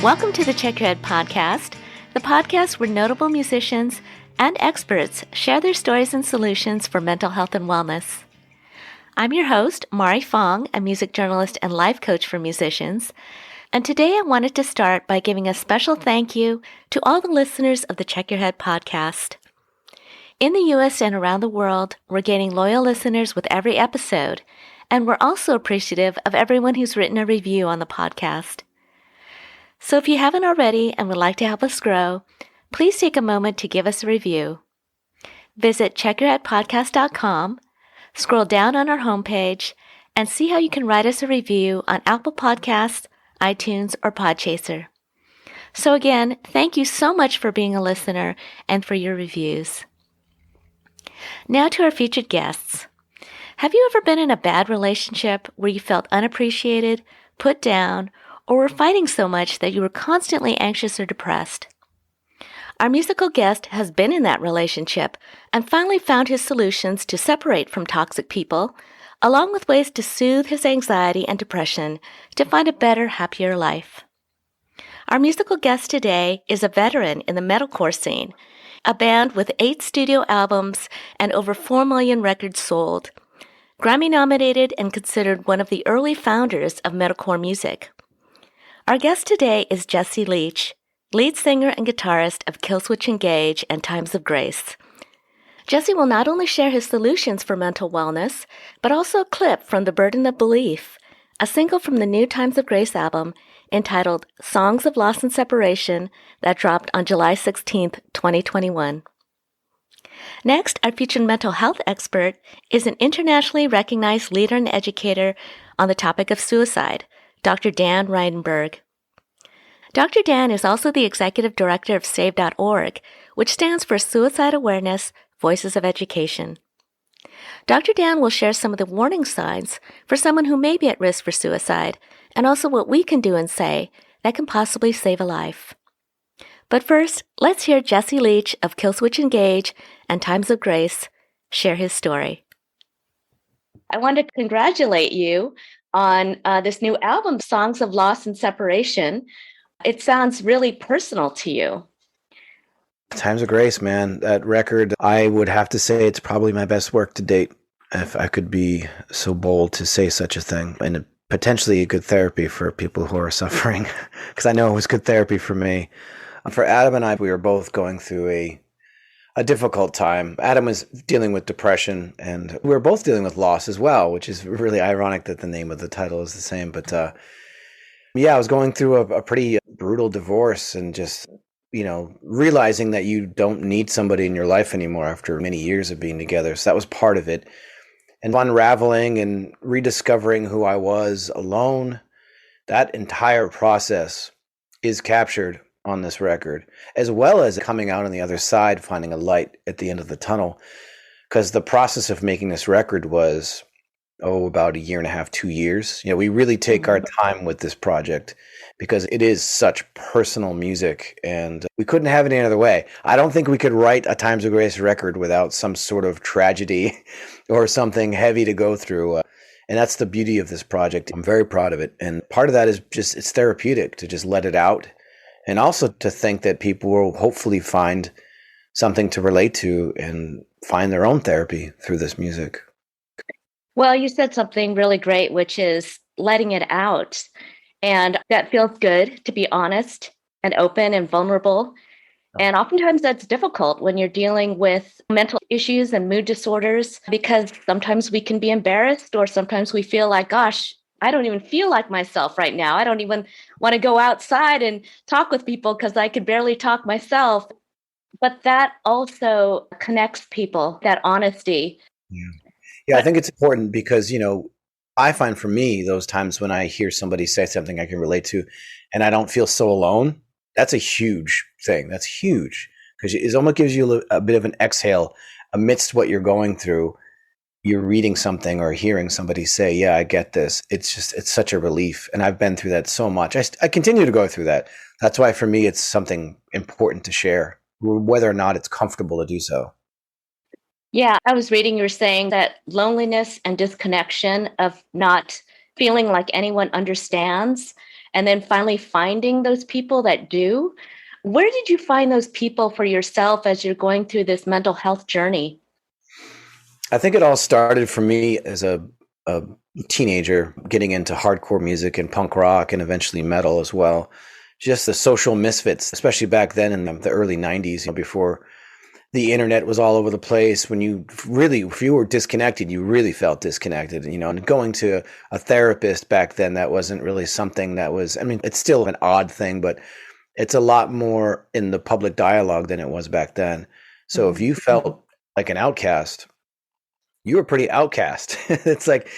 Welcome to the Check Your Head podcast, the podcast where notable musicians and experts share their stories and solutions for mental health and wellness. I'm your host, Mari Fong, a music journalist and life coach for musicians, and today I wanted to start by giving a special thank you to all the listeners of the Check Your Head podcast. In the U.S. and around the world, we're gaining loyal listeners with every episode, and we're also appreciative of everyone who's written a review on the podcast. So if you haven't already and would like to help us grow, please take a moment to give us a review. Visit checkyourheadpodcast.com, scroll down on our homepage, and see how you can write us a review on Apple Podcasts, iTunes, or Podchaser. So again, thank you so much for being a listener and for your reviews. Now to our featured guests. Have you ever been in a bad relationship where you felt unappreciated, put down, or were fighting so much that you were constantly anxious or depressed? Our musical guest has been in that relationship and finally found his solutions to separate from toxic people, along with ways to soothe his anxiety and depression to find a better, happier life. Our musical guest today is a veteran in the metalcore scene, a band with 8 studio albums and over 4 million records sold, Grammy-nominated and considered one of the early founders of metalcore music. Our guest today is Jesse Leach, lead singer and guitarist of Killswitch Engage and Times of Grace. Jesse will not only share his solutions for mental wellness, but also a clip from The Burden of Belief, a single from the new Times of Grace album entitled Songs of Loss and Separation that dropped on July 16, 2021. Next, our featured mental health expert is an internationally recognized leader and educator on the topic of suicide, Dr. Dan Reidenberg. Dr. Dan is also the executive director of Save.org, which stands for Suicide Awareness, Voices of Education. Dr. Dan will share some of the warning signs for someone who may be at risk for suicide, and also what we can do and say that can possibly save a life. But first, let's hear Jesse Leach of Killswitch Engage and Times of Grace share his story. I want to congratulate you on this new album, Songs of Loss and Separation. It sounds really personal to you. Times of Grace, man. That record, I would have to say it's probably my best work to date, if I could be so bold to say such a thing. And potentially a good therapy for people who are suffering, because I know it was good therapy for me. For Adam and I, we were both going through a difficult time. Adam was dealing with depression, and we were both dealing with loss as well, which is really ironic that the name of the title is the same. But I was going through a pretty brutal divorce and just, realizing that you don't need somebody in your life anymore after many years of being together. So that was part of it. And unraveling and rediscovering who I was alone, that entire process is captured on this record, as well as coming out on the other side, finding a light at the end of the tunnel. Because the process of making this record was, about 1.5 years, 2 years. We really take our time with this project because it is such personal music, and we couldn't have it any other way. I don't think we could write a Times of Grace record without some sort of tragedy or something heavy to go through. And that's the beauty of this project. I'm very proud of it. And part of that is just, it's therapeutic to just let it out. And also to think that people will hopefully find something to relate to and find their own therapy through this music. Well, you said something really great, which is letting it out. And that feels good, to be honest and open and vulnerable. And oftentimes that's difficult when you're dealing with mental issues and mood disorders, because sometimes we can be embarrassed, or sometimes we feel like, gosh, I don't even feel like myself right now. I don't even want to go outside and talk with people because I could barely talk myself. But that also connects people, that honesty. Yeah, I think it's important because, I find for me, those times when I hear somebody say something I can relate to and I don't feel so alone, that's a huge thing. That's huge because it almost gives you a bit of an exhale amidst what you're going through. You're reading something or hearing somebody say, yeah, I get this. It's such a relief. And I've been through that so much. I continue to go through that. That's why for me, it's something important to share, whether or not it's comfortable to do so. Yeah, I was reading, you were saying that loneliness and disconnection of not feeling like anyone understands and then finally finding those people that do. Where did you find those people for yourself as you're going through this mental health journey? I think it all started for me as a teenager, getting into hardcore music and punk rock and eventually metal as well. Just the social misfits, especially back then in the early 90s, before the internet was all over the place. When you really, if you were disconnected, you really felt disconnected, and going to a therapist back then, that wasn't really something that was, I mean, it's still an odd thing, but it's a lot more in the public dialogue than it was back then. So if you felt like an outcast, you were pretty outcast. It's like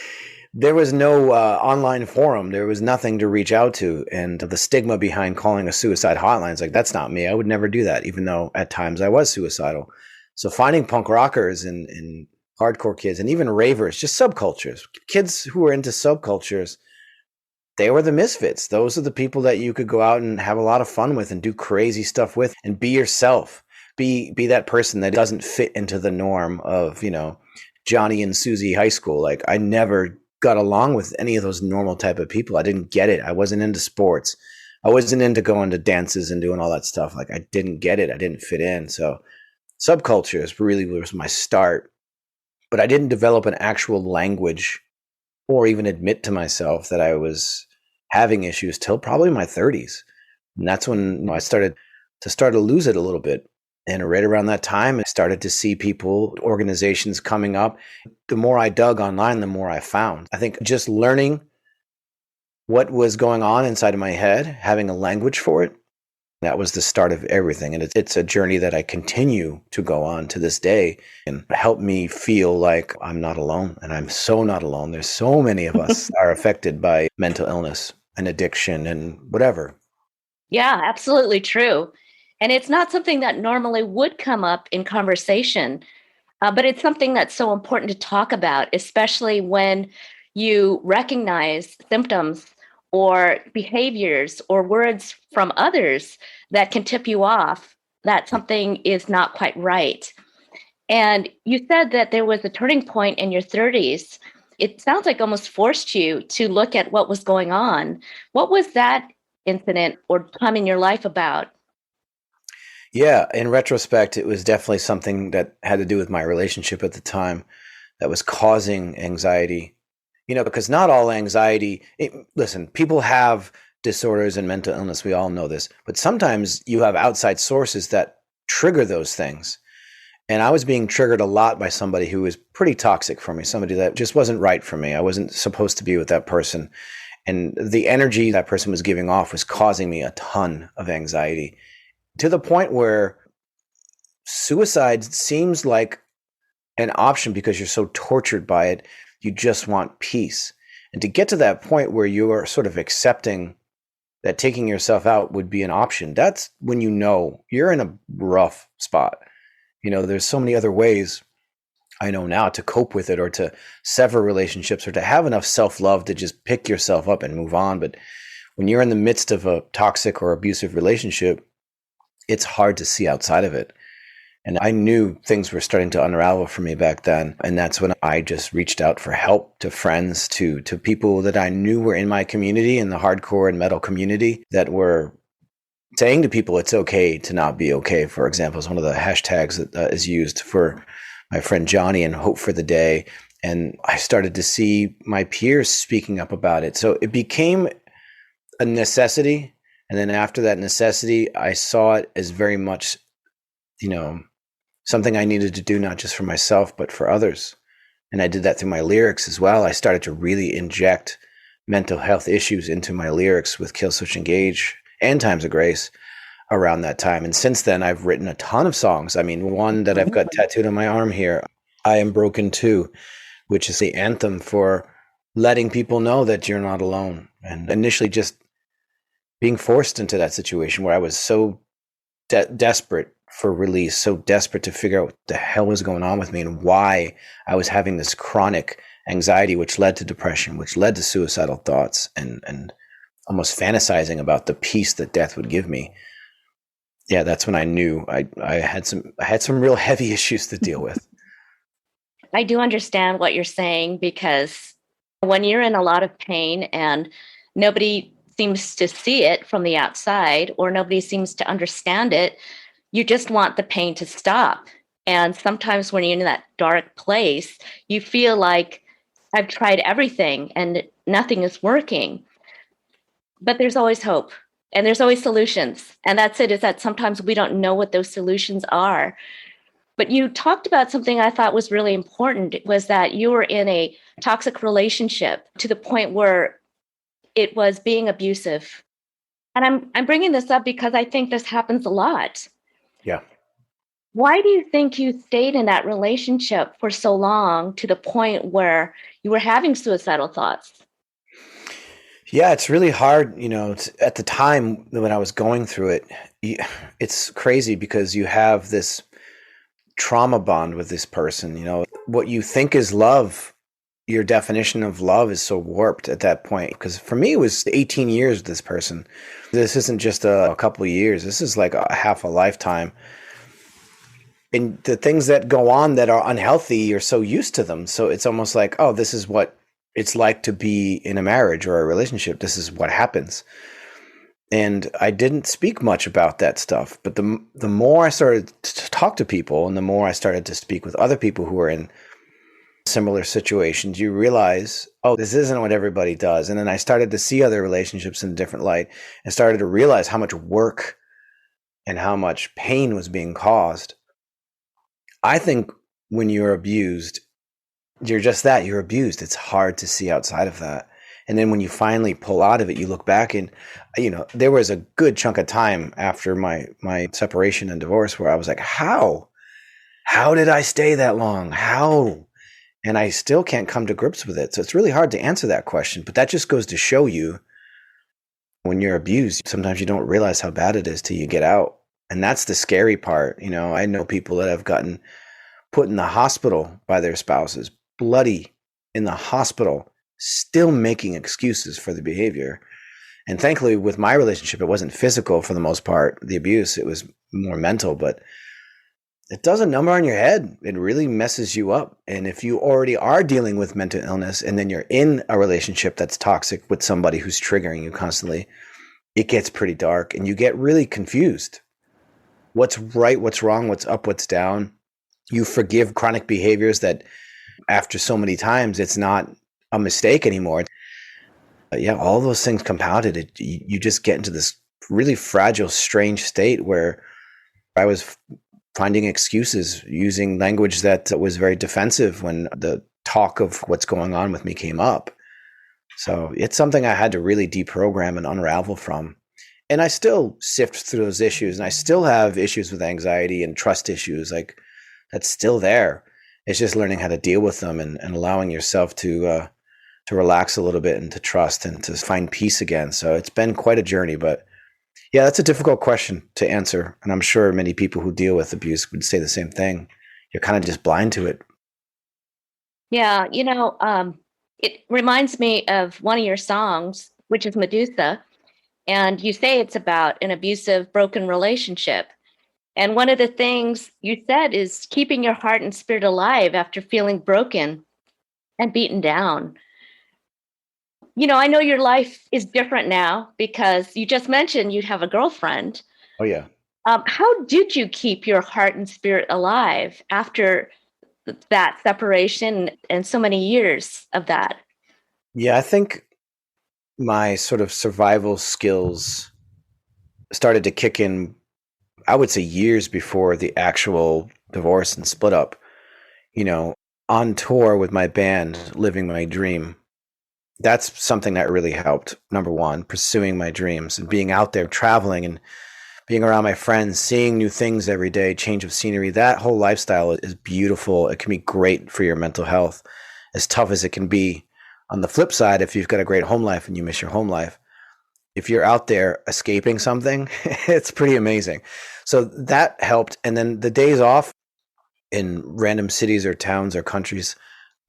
there was no online forum. There was nothing to reach out to. And the stigma behind calling a suicide hotline is like, that's not me. I would never do that, even though at times I was suicidal. So finding punk rockers and hardcore kids and even ravers, just subcultures, kids who were into subcultures, they were the misfits. Those are the people that you could go out and have a lot of fun with and do crazy stuff with and be yourself. Be that person that doesn't fit into the norm of, Johnny and Susie high school. Like, I never got along with any of those normal type of people. I didn't get it. I wasn't into sports. I wasn't into going to dances and doing all that stuff. Like, I didn't get it. I didn't fit in. So subcultures really was my start, but I didn't develop an actual language or even admit to myself that I was having issues till probably my 30s. And that's when I started to lose it a little bit. And right around that time, I started to see people, organizations coming up. The more I dug online, the more I found. I think just learning what was going on inside of my head, having a language for it, that was the start of everything. And it's a journey that I continue to go on to this day and help me feel like I'm not alone. And I'm so not alone. There's so many of us are affected by mental illness and addiction and whatever. Yeah, absolutely true. And it's not something that normally would come up in conversation, but it's something that's so important to talk about, especially when you recognize symptoms or behaviors or words from others that can tip you off that something is not quite right. And you said that there was a turning point in your 30s. It sounds like almost forced you to look at what was going on. What was that incident or time in your life about? Yeah, in retrospect, it was definitely something that had to do with my relationship at the time that was causing anxiety. Because not all anxiety, listen, people have disorders and mental illness. We all know this. But sometimes you have outside sources that trigger those things. And I was being triggered a lot by somebody who was pretty toxic for me, somebody that just wasn't right for me. I wasn't supposed to be with that person. And the energy that person was giving off was causing me a ton of anxiety, to the point where suicide seems like an option because you're so tortured by it. You just want peace. And to get to that point where you are sort of accepting that taking yourself out would be an option, that's when you're in a rough spot. There's so many other ways I know now to cope with it or to sever relationships or to have enough self-love to just pick yourself up and move on. But when you're in the midst of a toxic or abusive relationship, it's hard to see outside of it. And I knew things were starting to unravel for me back then. And that's when I just reached out for help to friends, to people that I knew were in my community, in the hardcore and metal community, that were saying to people, it's okay to not be okay. For example, is one of the hashtags that is used for my friend Johnny and Hope for the Day. And I started to see my peers speaking up about it. So it became a necessity. And then after that necessity, I saw it as very much, something I needed to do, not just for myself, but for others. And I did that through my lyrics as well. I started to really inject mental health issues into my lyrics with Killswitch Engage and Times of Grace around that time. And since then, I've written a ton of songs. I mean, one that I've got tattooed on my arm here, I Am Broken Too, which is the anthem for letting people know that you're not alone. And initially just being forced into that situation where I was so desperate for release, so desperate to figure out what the hell was going on with me and why I was having this chronic anxiety, which led to depression, which led to suicidal thoughts and almost fantasizing about the peace that death would give me. Yeah, that's when I knew I had some real heavy issues to deal with. I do understand what you're saying, because when you're in a lot of pain and nobody seems to see it from the outside, or nobody seems to understand it. You just want the pain to stop. And sometimes when you're in that dark place, you feel like I've tried everything and nothing is working. But there's always hope and there's always solutions. And that's it, is that sometimes we don't know what those solutions are. But you talked about something I thought was really important, was that you were in a toxic relationship to the point where it was being abusive. And I'm bringing this up because I think this happens a lot. Yeah. Why do you think you stayed in that relationship for so long to the point where you were having suicidal thoughts? Yeah, it's really hard, at the time when I was going through it. It's crazy because you have this trauma bond with this person. What you think is love, your definition of love is so warped at that point. Because for me, it was 18 years with this person. This isn't just a couple of years. This is like a half a lifetime. And the things that go on that are unhealthy, you're so used to them. So it's almost like, oh, this is what it's like to be in a marriage or a relationship. This is what happens. And I didn't speak much about that stuff. But the more I started to talk to people and the more I started to speak with other people who are in similar situations, you realize, oh, this isn't what everybody does. And then I started to see other relationships in a different light and started to realize how much work and how much pain was being caused. I think when you're abused, you're just that, you're abused. It's hard to see outside of that. And then when you finally pull out of it, you look back and, there was a good chunk of time after my separation and divorce where I was like, how did I stay that long? How? And I still can't come to grips with it. So it's really hard to answer that question, but that just goes to show you when you're abused, sometimes you don't realize how bad it is till you get out. And that's the scary part. I know people that have gotten put in the hospital by their spouses, bloody in the hospital, still making excuses for the behavior. And thankfully, with my relationship, it wasn't physical for the most part, the abuse. It was more mental, but it does a number on your head. It really messes you up. And if you already are dealing with mental illness and then you're in a relationship that's toxic with somebody who's triggering you constantly, it gets pretty dark and you get really confused. What's right, what's wrong, what's up, what's down. You forgive chronic behaviors that after so many times, it's not a mistake anymore. All those things compounded, you just get into this really fragile, strange state where I was finding excuses, using language that was very defensive when the talk of what's going on with me came up. So it's something I had to really deprogram and unravel from. And I still sift through those issues, and I still have issues with anxiety and trust issues. Like, that's still there. It's just learning how to deal with them and allowing yourself to relax a little bit and to trust and to find peace again. So it's been quite a journey, but yeah, that's a difficult question to answer. And I'm sure many people who deal with abuse would say the same thing. You're kind of just blind to it. Yeah, it reminds me of one of your songs, which is Medusa. And you say it's about an abusive, broken relationship. And one of the things you said is keeping your heart and spirit alive after feeling broken and beaten down. I know your life is different now because you just mentioned you'd have a girlfriend. Oh, yeah. How did you keep your heart and spirit alive after that separation and so many years of that? Yeah, I think my sort of survival skills started to kick in, I would say, years before the actual divorce and split up. On tour with my band, living my dream. That's something that really helped. Number one, pursuing my dreams and being out there traveling and being around my friends, seeing new things every day, change of scenery. That whole lifestyle is beautiful. It can be great for your mental health, as tough as it can be. On the flip side, if you've got a great home life and you miss your home life, if you're out there escaping something, it's pretty amazing. So that helped. And then the days off in random cities or towns or countries,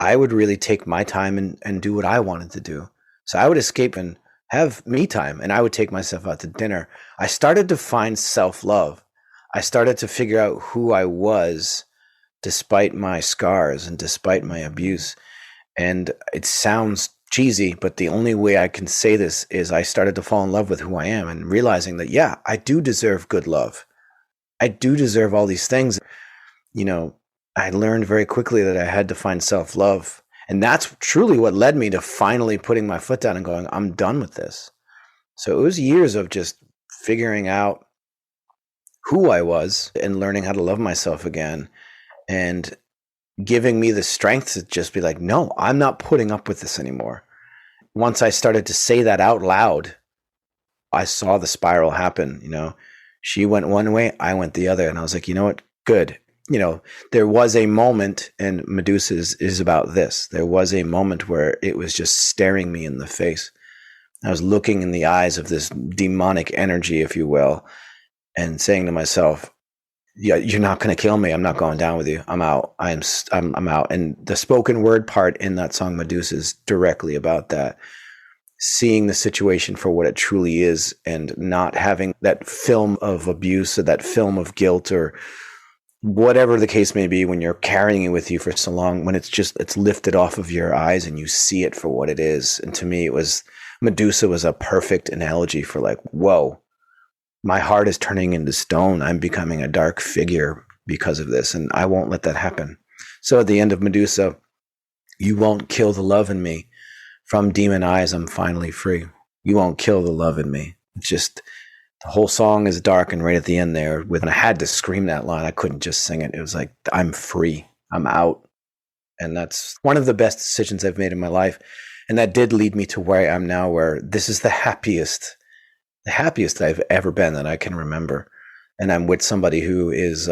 I would really take my time and do what I wanted to do. So I would escape and have me time, and I would take myself out to dinner. I started to find self-love. I started to figure out who I was despite my scars and despite my abuse. And it sounds cheesy, but the only way I can say this is I started to fall in love with who I am and realizing that, yeah, I do deserve good love. I do deserve all these things. You know, I learned very quickly that I had to find self-love. And that's truly what led me to finally putting my foot down and going, I'm done with this. So it was years of just figuring out who I was and learning how to love myself again, and giving me the strength to just be like, no, I'm not putting up with this anymore. Once I started to say that out loud, I saw the spiral happen. You know, she went one way, I went the other. And I was like, you know what? Good. You know, there was a moment, and Medusa is about this. There was a moment where it was just staring me in the face. I was looking in the eyes of this demonic energy, if you will, and saying to myself, yeah, you're not going to kill me. I'm not going down with you. I'm out. I'm out. And the spoken word part in that song Medusa is directly about that. Seeing the situation for what it truly is, and not having that film of abuse or that film of guilt or whatever the case may be, when you're carrying it with you for so long, when it's lifted off of your eyes and you see it for what it is. And to me, Medusa was a perfect analogy for like, whoa, my heart is turning into stone. I'm becoming a dark figure because of this, and I won't let that happen. So at the end of Medusa, you won't kill the love in me. From demon eyes, I'm finally free. You won't kill the love in me. It's just, the whole song is dark, and right at the end there, when I had to scream that line, I couldn't just sing it. It was like, I'm free. I'm out. And that's one of the best decisions I've made in my life. And that did lead me to where I am now, where this is the happiest I've ever been that I can remember. And I'm with somebody who is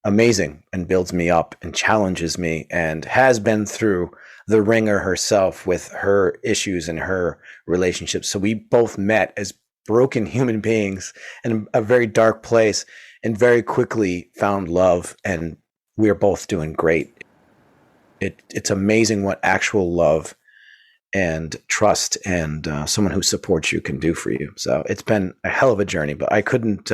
amazing and builds me up and challenges me and has been through the ringer herself with her issues and her relationships. So we both met as broken human beings in a very dark place, and very quickly found love, and we're both doing great. It's amazing what actual love and trust and someone who supports you can do for you. So it's been a hell of a journey, but I couldn't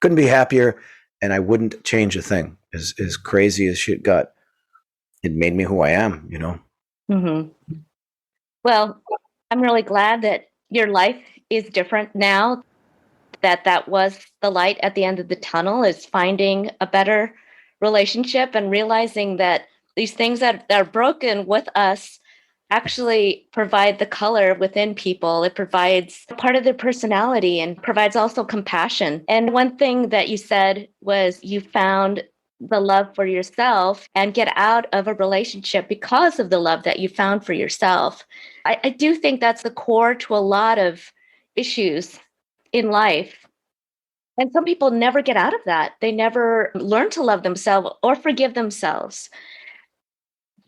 be happier, and I wouldn't change a thing. As crazy as shit got, it made me who I am, you know? Mm-hmm. Well, I'm really glad that your life is different now, that was the light at the end of the tunnel, is finding a better relationship and realizing that these things that are broken with us actually provide the color within people. It provides part of their personality and provides also compassion. And one thing that you said was you found the love for yourself and get out of a relationship because of the love that you found for yourself. I do think that's the core to a lot of issues in life. And some people never get out of that. They never learn to love themselves or forgive themselves.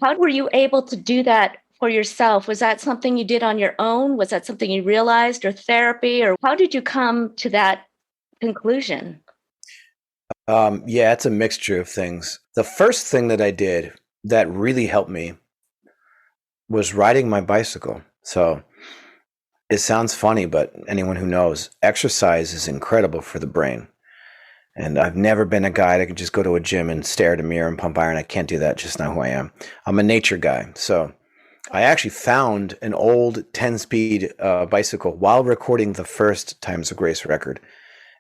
How were you able to do that for yourself? Was that something you did on your own? Was that something you realized, or therapy? Or how did you come to that conclusion? Yeah, it's a mixture of things. The first thing that I did that really helped me was riding my bicycle. So it sounds funny, but anyone who knows, exercise is incredible for the brain. And I've never been a guy that can just go to a gym and stare at a mirror and pump iron. I can't do that. Just not who I am. I'm a nature guy. So I actually found an old 10-speed bicycle while recording the first Times of Grace record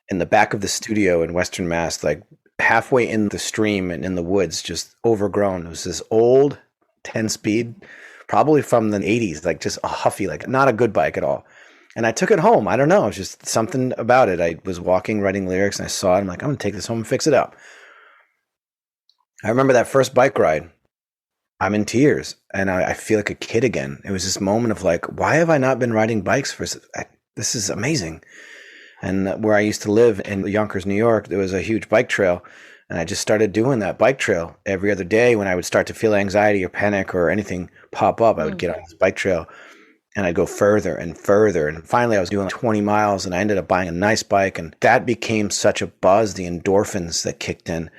in the back of the studio in Western Mass, like halfway in the stream and in the woods, just overgrown. It was this old 10-speed, probably from the 80s, like just a huffy, like not a good bike at all. And I took it home. I don't know. It's just something about it. I was walking, writing lyrics, and I saw it. I'm like, I'm going to take this home and fix it up. I remember that first bike ride. I'm in tears, and I feel like a kid again. It was this moment of like, why have I not been riding bikes this is amazing. And where I used to live in Yonkers, New York, there was a huge bike trail. And I just started doing that bike trail every other day. When I would start to feel anxiety or panic or anything pop up, I would get on this bike trail and I'd go further and further. And finally I was doing 20 miles and I ended up buying a nice bike. And that became such a buzz, the endorphins that kicked in.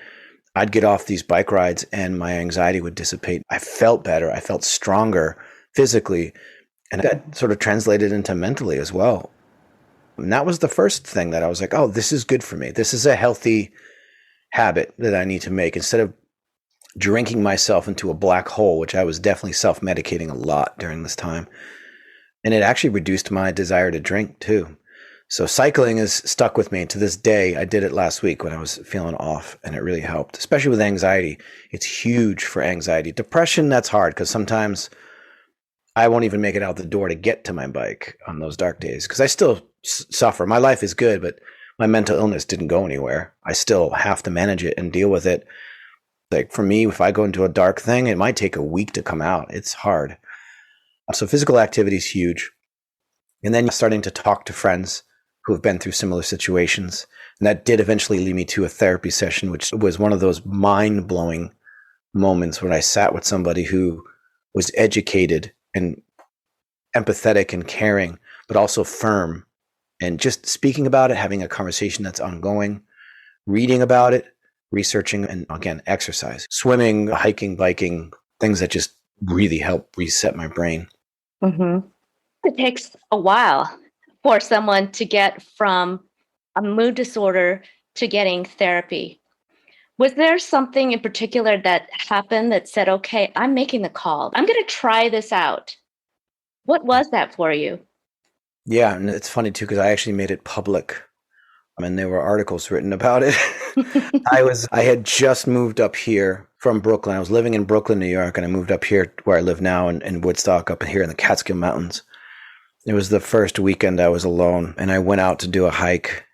I'd get off these bike rides and my anxiety would dissipate. I felt better. I felt stronger physically. And that sort of translated into mentally as well. And that was the first thing that I was like, oh, this is good for me. This is a healthy habit that I need to make. Instead of drinking myself into a black hole, which I was definitely self-medicating a lot during this time. And it actually reduced my desire to drink too. So cycling has stuck with me to this day. I did it last week when I was feeling off, and it really helped, especially with anxiety. It's huge for anxiety. Depression, that's hard because sometimes I won't even make it out the door to get to my bike on those dark days because I still suffer. My life is good, but my mental illness didn't go anywhere. I still have to manage it and deal with it. Like for me, if I go into a dark thing, it might take a week to come out. It's hard. So physical activity is huge. And then starting to talk to friends who have been through similar situations. And that did eventually lead me to a therapy session, which was one of those mind-blowing moments when I sat with somebody who was educated and empathetic and caring, but also firm. And just speaking about it, having a conversation that's ongoing, reading about it, researching, and again, exercise, swimming, hiking, biking, things that just really help reset my brain. Mm-hmm. It takes a while for someone to get from a mood disorder to getting therapy. Was there something in particular that happened that said, okay, I'm making the call. I'm going to try this out. What was that for you? Yeah, and it's funny too, because I actually made it public. I mean, there were articles written about it. I had just moved up here from Brooklyn. I was living in Brooklyn, New York, and I moved up here where I live now in Woodstock, up here in the Catskill Mountains. It was the first weekend I was alone, and I went out to do a hike,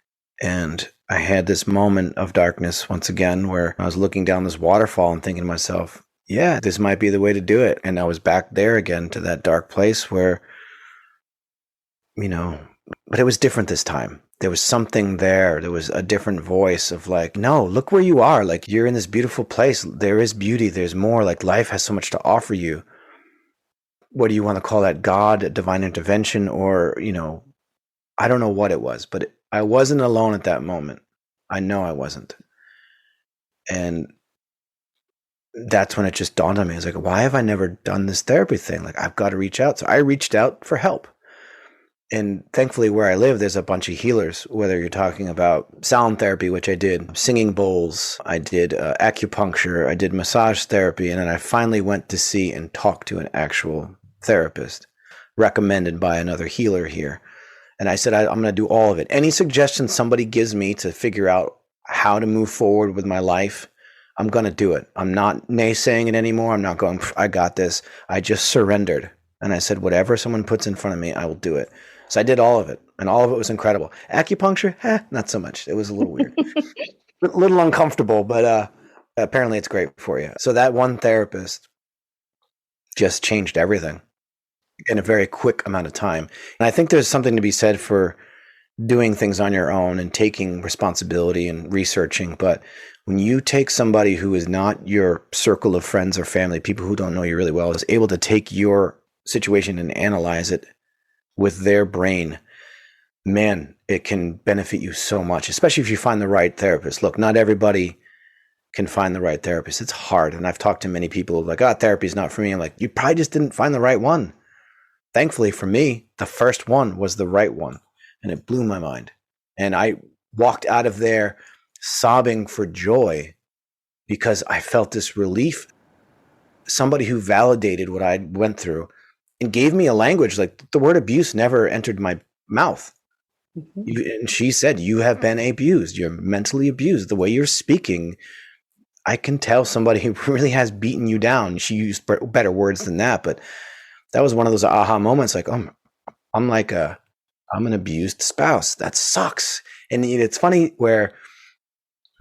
and I had this moment of darkness once again where I was looking down this waterfall and thinking to myself, yeah, this might be the way to do it. And I was back there again to that dark place where, but it was different this time. There was something there. There was a different voice of like, no, look where you are. Like, you're in this beautiful place. There is beauty. There's more. Like, life has so much to offer you. What do you want to call that? God, divine intervention, or, I don't know what it was, but I wasn't alone at that moment. I know I wasn't. And that's when it just dawned on me. I was like, why have I never done this therapy thing? Like, I've got to reach out. So I reached out for help. And thankfully, where I live, there's a bunch of healers, whether you're talking about sound therapy, which I did, singing bowls, I did acupuncture, I did massage therapy, and then I finally went to see and talk to an actual therapist recommended by another healer here. And I said, I'm going to do all of it. Any suggestions somebody gives me to figure out how to move forward with my life, I'm going to do it. I'm not naysaying it anymore. I'm not going, I got this. I just surrendered. And I said, whatever someone puts in front of me, I will do it. So I did all of it, and all of it was incredible. Acupuncture, not so much. It was a little weird, a little uncomfortable, but apparently it's great for you. So that one therapist just changed everything in a very quick amount of time. And I think there's something to be said for doing things on your own and taking responsibility and researching. But when you take somebody who is not your circle of friends or family, people who don't know you really well, is able to take your situation and analyze it with their brain, man, it can benefit you so much, especially if you find the right therapist. Look, not everybody can find the right therapist. It's hard. And I've talked to many people like, therapy is not for me. I'm like, you probably just didn't find the right one. Thankfully for me, the first one was the right one, and it blew my mind. And I walked out of there sobbing for joy because I felt this relief. Somebody who validated what I went through and gave me a language, like the word abuse never entered my mouth. Mm-hmm. And she said, you have been abused. You're mentally abused. The way you're speaking, I can tell somebody who really has beaten you down. She used better words than that, but that was one of those aha moments. Like, I'm an abused spouse. That sucks. And it's funny where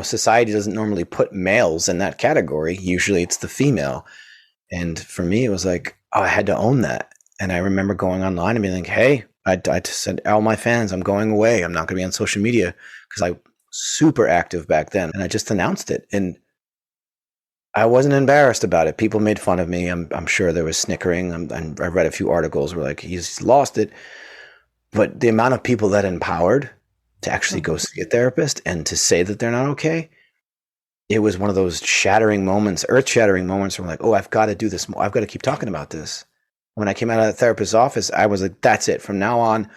society doesn't normally put males in that category. Usually it's the female. And for me, it was like, I had to own that. And I remember going online and being like, hey, I said, all my fans, I'm going away. I'm not going to be on social media, because I was super active back then. And I just announced it. And I wasn't embarrassed about it. People made fun of me. I'm sure there was snickering. I read a few articles where like, he's lost it. But the amount of people that empowered to actually go see a therapist and to say that they're not okay, it was one of those shattering moments, earth-shattering moments where I'm like, oh, I've got to do this more. I've got to keep talking about this. When I came out of the therapist's office, I was like, that's it. From now on,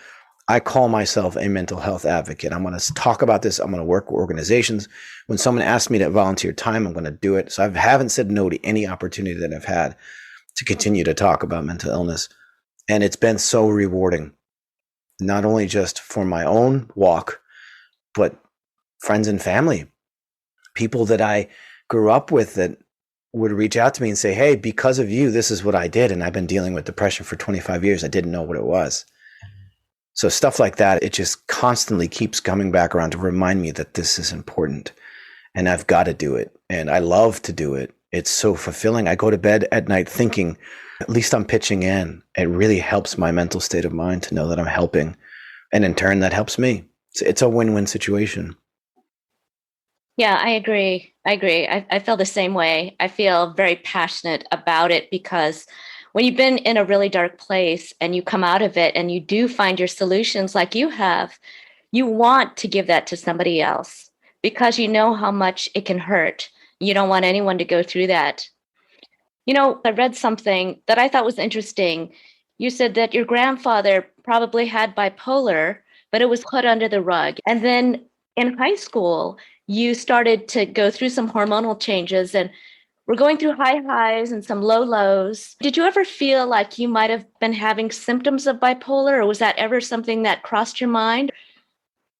I call myself a mental health advocate. I'm going to talk about this. I'm going to work with organizations. When someone asks me to volunteer time, I'm going to do it. So I haven't said no to any opportunity that I've had to continue to talk about mental illness. And it's been so rewarding, not only just for my own walk, but friends and family, people that I grew up with that would reach out to me and say, hey, because of you, this is what I did. And I've been dealing with depression for 25 years. I didn't know what it was. So stuff like that, it just constantly keeps coming back around to remind me that this is important and I've got to do it. And I love to do it. It's so fulfilling. I go to bed at night thinking, at least I'm pitching in. It really helps my mental state of mind to know that I'm helping. And in turn, that helps me. It's a win-win situation. Yeah, I agree. I feel the same way. I feel very passionate about it because when you've been in a really dark place and you come out of it and you do find your solutions like you have, you want to give that to somebody else because you know how much it can hurt. You don't want anyone to go through that. I read something that I thought was interesting. You said that your grandfather probably had bipolar, but it was put under the rug. And then in high school, you started to go through some hormonal changes and we're going through high highs and some low lows. Did you ever feel like you might have been having symptoms of bipolar, or was that ever something that crossed your mind?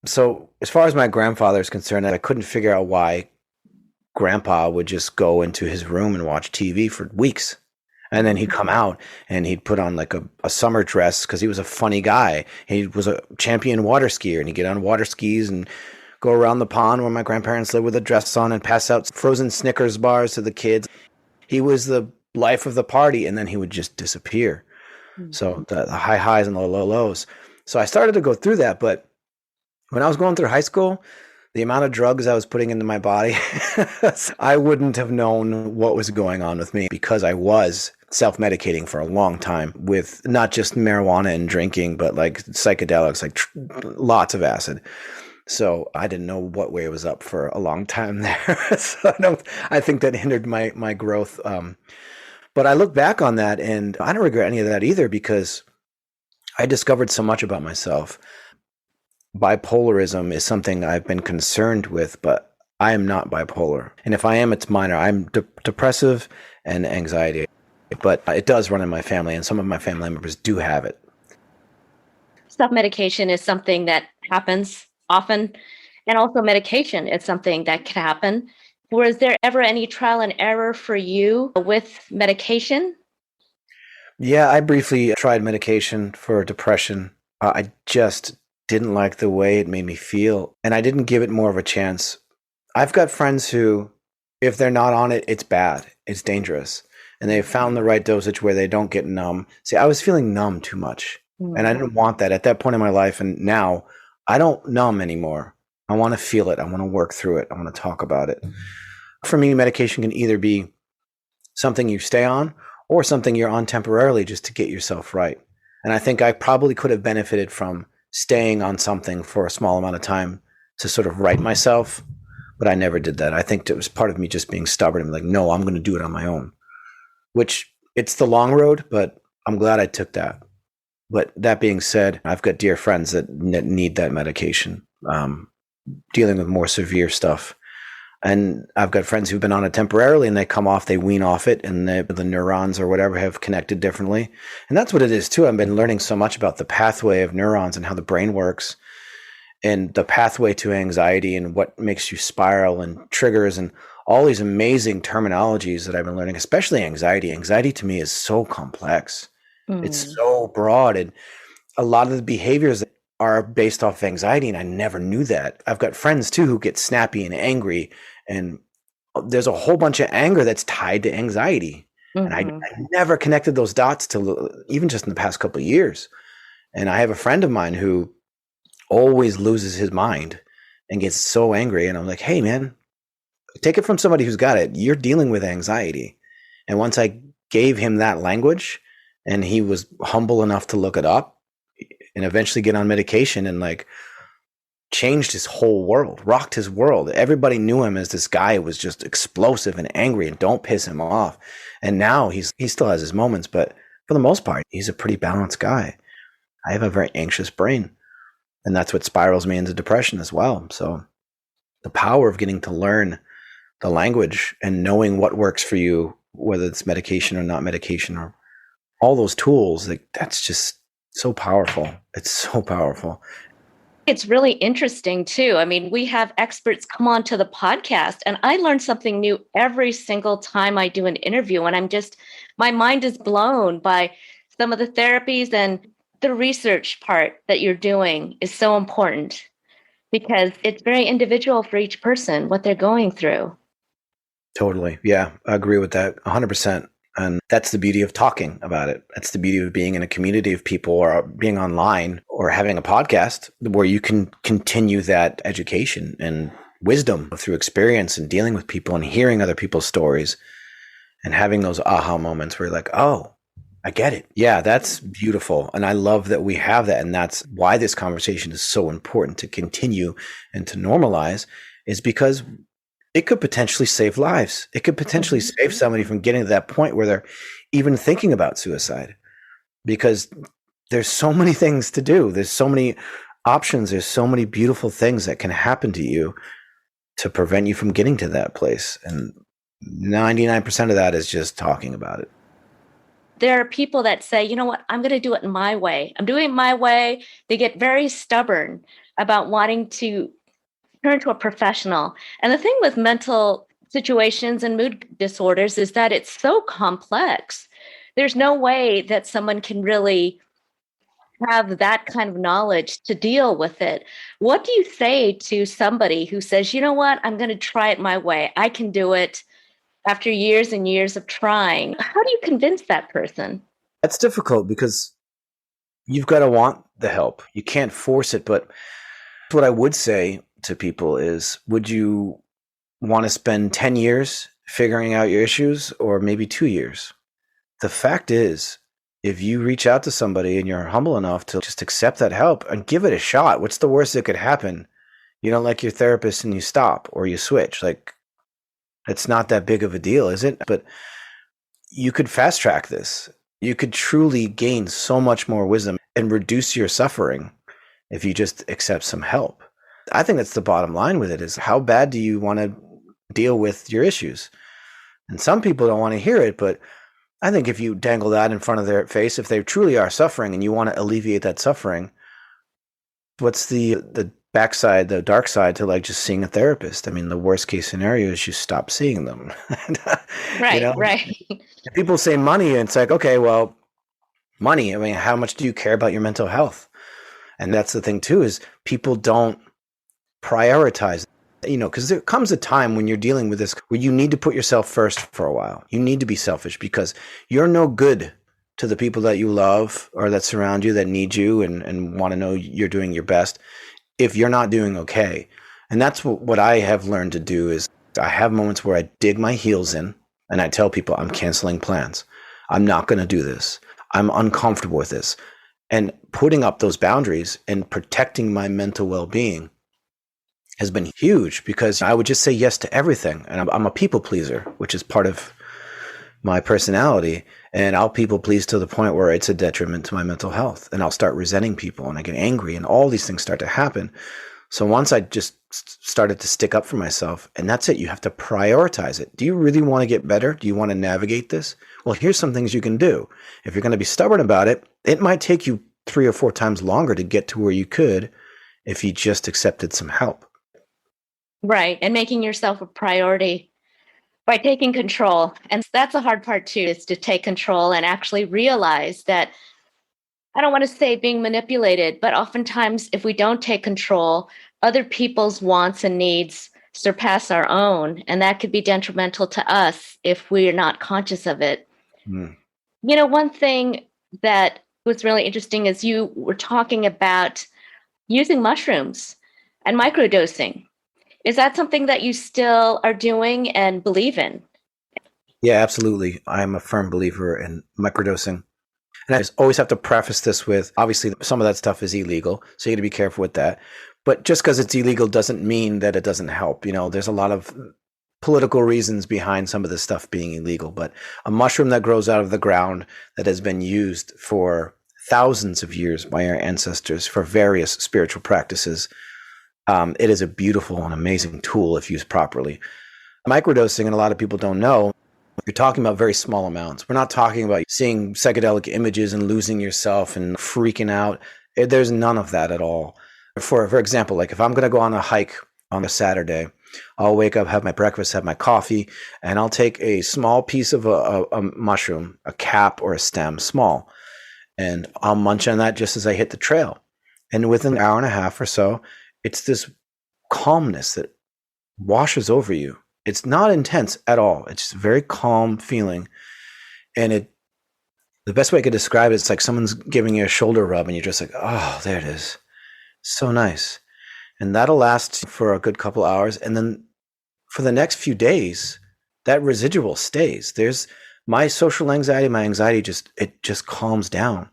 So as far as my grandfather is concerned, I couldn't figure out why grandpa would just go into his room and watch TV for weeks. And then he'd come out and he'd put on like a summer dress because he was a funny guy. He was a champion water skier and he'd get on water skis and go around the pond where my grandparents lived with a dress on and pass out frozen Snickers bars to the kids. He was the life of the party, and then he would just disappear. Mm-hmm. So the high highs and the low lows. So I started to go through that, but when I was going through high school, the amount of drugs I was putting into my body, I wouldn't have known what was going on with me because I was self-medicating for a long time with not just marijuana and drinking, but like psychedelics, like lots of acid. So I didn't know what way it was up for a long time there. So I think that hindered my growth. But I look back on that and I don't regret any of that either because I discovered so much about myself. Bipolarism is something I've been concerned with, but I am not bipolar. And if I am, it's minor. I'm depressive and anxiety, but it does run in my family and some of my family members do have it. Self-medication is something that happens often, and also medication is something that can happen. Was there ever any trial and error for you with medication? Yeah, I briefly tried medication for depression. I just didn't like the way it made me feel, and I didn't give it more of a chance. I've got friends who, if they're not on it, it's bad. It's dangerous. And they've found the right dosage where they don't get numb. See, I was feeling numb too much, and I didn't want that at that point in my life, and now I don't numb anymore. I want to feel it. I want to work through it. I want to talk about it. For me, medication can either be something you stay on or something you're on temporarily just to get yourself right. And I think I probably could have benefited from staying on something for a small amount of time to sort of right myself, but I never did that. I think it was part of me just being stubborn and like, no, I'm going to do it on my own, which it's the long road, but I'm glad I took that. But that being said, I've got dear friends that need that medication, dealing with more severe stuff. And I've got friends who've been on it temporarily and they come off, they wean off it, and the neurons or whatever have connected differently. And that's what it is too. I've been learning so much about the pathway of neurons and how the brain works and the pathway to anxiety and what makes you spiral and triggers and all these amazing terminologies that I've been learning, especially anxiety. Anxiety to me is so complex. It's so broad, and a lot of the behaviors are based off anxiety, and I never knew that. I've got friends too who get snappy and angry, and there's a whole bunch of anger that's tied to anxiety. And I never connected those dots till even just in the past couple of years. And I have a friend of mine who always loses his mind and gets so angry, and I'm like, hey man, take it from somebody who's got it. You're dealing with anxiety. And once I gave him that language, and he was humble enough to look it up and eventually get on medication and like changed his whole world, rocked his world. Everybody knew him as this guy who was just explosive and angry and don't piss him off. And now he still has his moments, but for the most part, he's a pretty balanced guy. I have a very anxious brain. And that's what spirals me into depression as well. So the power of getting to learn the language and knowing what works for you, whether it's medication or not medication, or all those tools, like that's just so powerful. It's so powerful. It's really interesting too. I mean, we have experts come on to the podcast, and I learn something new every single time I do an interview. And my mind is blown by some of the therapies, and the research part that you're doing is so important because it's very individual for each person, what they're going through. Totally. Yeah, I agree with that 100%. And that's the beauty of talking about it. That's the beauty of being in a community of people, or being online, or having a podcast where you can continue that education and wisdom through experience and dealing with people and hearing other people's stories and having those aha moments where you're like, oh, I get it. Yeah, that's beautiful. And I love that we have that. And that's why this conversation is so important to continue and to normalize, is because it could potentially save lives. It could potentially save somebody from getting to that point where they're even thinking about suicide, because there's so many things to do. There's so many options. There's so many beautiful things that can happen to you to prevent you from getting to that place. And 99% of that is just talking about it. There are people that say, you know what, I'm going to do it in my way. I'm doing it my way. They get very stubborn about wanting to turn to a professional. And the thing with mental situations and mood disorders is that it's so complex. There's no way that someone can really have that kind of knowledge to deal with it. What do you say to somebody who says, you know what, I'm going to try it my way. I can do it after years and years of trying? How do you convince that person? That's difficult because you've got to want the help. You can't force it. But what I would say to people is, would you want to spend 10 years figuring out your issues, or maybe 2 years? The fact is, if you reach out to somebody and you're humble enough to just accept that help and give it a shot, what's the worst that could happen? You don't like your therapist and you stop, or you switch. Like, it's not that big of a deal, is it? But you could fast track this. You could truly gain so much more wisdom and reduce your suffering if you just accept some help. I think that's the bottom line with it, is how bad do you want to deal with your issues? And some people don't want to hear it, but I think if you dangle that in front of their face, if they truly are suffering and you want to alleviate that suffering, what's the backside, the dark side to like just seeing a therapist? I mean, the worst case scenario is you stop seeing them. Right, right. People say money, and it's like, okay, well, money. I mean, how much do you care about your mental health? And that's the thing too, is people don't prioritize, because there comes a time when you're dealing with this where you need to put yourself first for a while. You need to be selfish, because you're no good to the people that you love or that surround you, that need you and want to know you're doing your best, if you're not doing okay. And that's what I have learned to do, is I have moments where I dig my heels in and I tell people, I'm canceling plans. I'm not going to do this. I'm uncomfortable with this. And putting up those boundaries and protecting my mental well-being has been huge, because I would just say yes to everything. And I'm a people pleaser, which is part of my personality. And I'll people please to the point where it's a detriment to my mental health. And I'll start resenting people and I get angry and all these things start to happen. So once I just started to stick up for myself, and that's it. You have to prioritize it. Do you really want to get better? Do you want to navigate this? Well, here's some things you can do. If you're going to be stubborn about it, it might take you 3 or 4 times longer to get to where you could if you just accepted some help. Right. And making yourself a priority by taking control. And that's the hard part too, is to take control and actually realize that, I don't want to say being manipulated, but oftentimes if we don't take control, other people's wants and needs surpass our own. And that could be detrimental to us if we're not conscious of it. Mm. One thing that was really interesting is you were talking about using mushrooms and microdosing. Is that something that you still are doing and believe in? Yeah, absolutely. I'm a firm believer in microdosing. And I always have to preface this with, obviously, some of that stuff is illegal, so you got to be careful with that. But just because it's illegal doesn't mean that it doesn't help. There's a lot of political reasons behind some of this stuff being illegal. But a mushroom that grows out of the ground that has been used for thousands of years by our ancestors for various spiritual practices. It is a beautiful and amazing tool if used properly. Microdosing, and a lot of people don't know, you're talking about very small amounts. We're not talking about seeing psychedelic images and losing yourself and freaking out. There's none of that at all. For example, like if I'm going to go on a hike on a Saturday, I'll wake up, have my breakfast, have my coffee, and I'll take a small piece of a mushroom, a cap or a stem, small, and I'll munch on that just as I hit the trail. And within an hour and a half or so, it's this calmness that washes over you. It's not intense at all. It's just a very calm feeling. And the best way I could describe it is like someone's giving you a shoulder rub and you're just like, oh, there it is. So nice. And that'll last for a good couple hours. And then for the next few days, that residual stays. There's my social anxiety, my anxiety just calms down.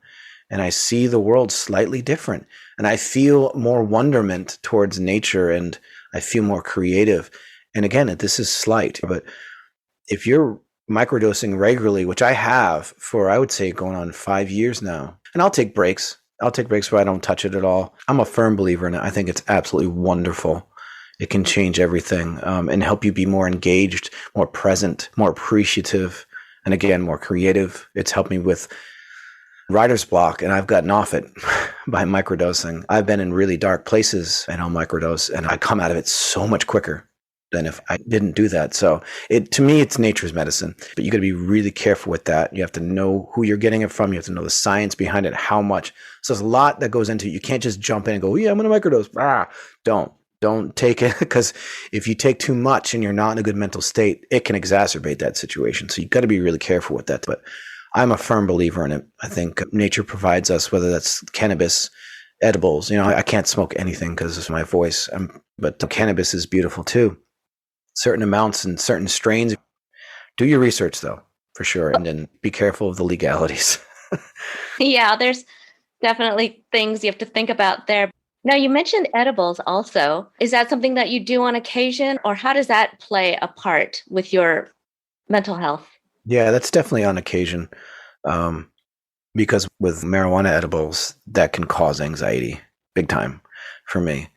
And I see the world slightly different. And I feel more wonderment towards nature, and I feel more creative. And again, this is slight, but if you're microdosing regularly, which I have for, I would say, going on 5 years now, and I'll take breaks. I'll take breaks where I don't touch it at all. I'm a firm believer in it. I think it's absolutely wonderful. It can change everything and help you be more engaged, more present, more appreciative, and again, more creative. It's helped me with writer's block, and I've gotten off it by microdosing. I've been in really dark places and I'll microdose, and I come out of it so much quicker than if I didn't do that. So to me, it's nature's medicine, but you got to be really careful with that. You have to know who you're getting it from. You have to know the science behind it, how much. So there's a lot that goes into it. You can't just jump in and go, yeah, I'm going to microdose. Don't take it, because if you take too much and you're not in a good mental state, it can exacerbate that situation. So you got to be really careful with that. But I'm a firm believer in it. I think nature provides us, whether that's cannabis, edibles. I can't smoke anything because of my voice, but cannabis is beautiful too. Certain amounts and certain strains. Do your research though, for sure. And then be careful of the legalities. Yeah, there's definitely things you have to think about there. Now, you mentioned edibles also. Is that something that you do on occasion, or how does that play a part with your mental health? Yeah, that's definitely on occasion. Because with marijuana edibles, that can cause anxiety big time for me.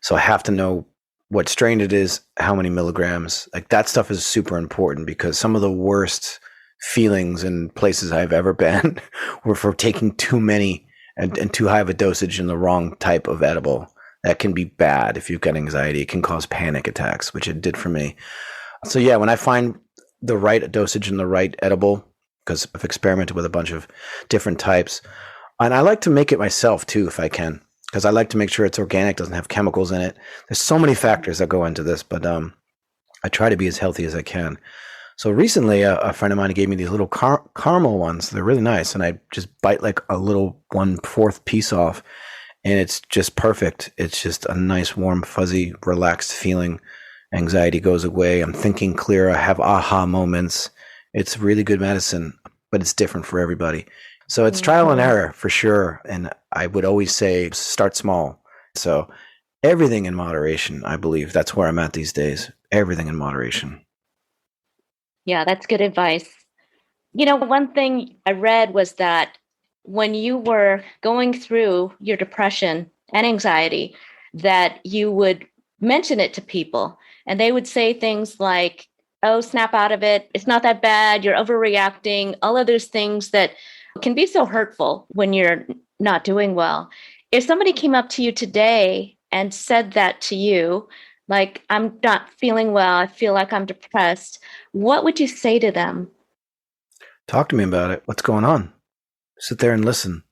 So I have to know what strain it is, how many milligrams. Like that stuff is super important, because some of the worst feelings in places I've ever been were for taking too many and too high of a dosage in the wrong type of edible. That can be bad if you've got anxiety. It can cause panic attacks, which it did for me. So yeah, when I find the right dosage and the right edible, because I've experimented with a bunch of different types, and I like to make it myself too, if I can, because I like to make sure it's organic, doesn't have chemicals in it. There's so many factors that go into this, but I try to be as healthy as I can. So recently, a friend of mine gave me these little caramel ones. They're really nice, and I just bite like a little 1/4 piece off, and it's just perfect. It's just a nice, warm, fuzzy, relaxed feeling. Anxiety goes away. I'm thinking clearer. I have aha moments. It's really good medicine, but it's different for everybody. So it's trial and error for sure. And I would always say start small. So everything in moderation, I believe. That's where I'm at these days. Everything in moderation. Yeah, that's good advice. One thing I read was that when you were going through your depression and anxiety, that you would mention it to people, and they would say things like, oh, snap out of it. It's not that bad. You're overreacting. All of those things that can be so hurtful when you're not doing well. If somebody came up to you today and said that to you, like, I'm not feeling well, I feel like I'm depressed, what would you say to them? Talk to me about it. What's going on? Sit there and listen.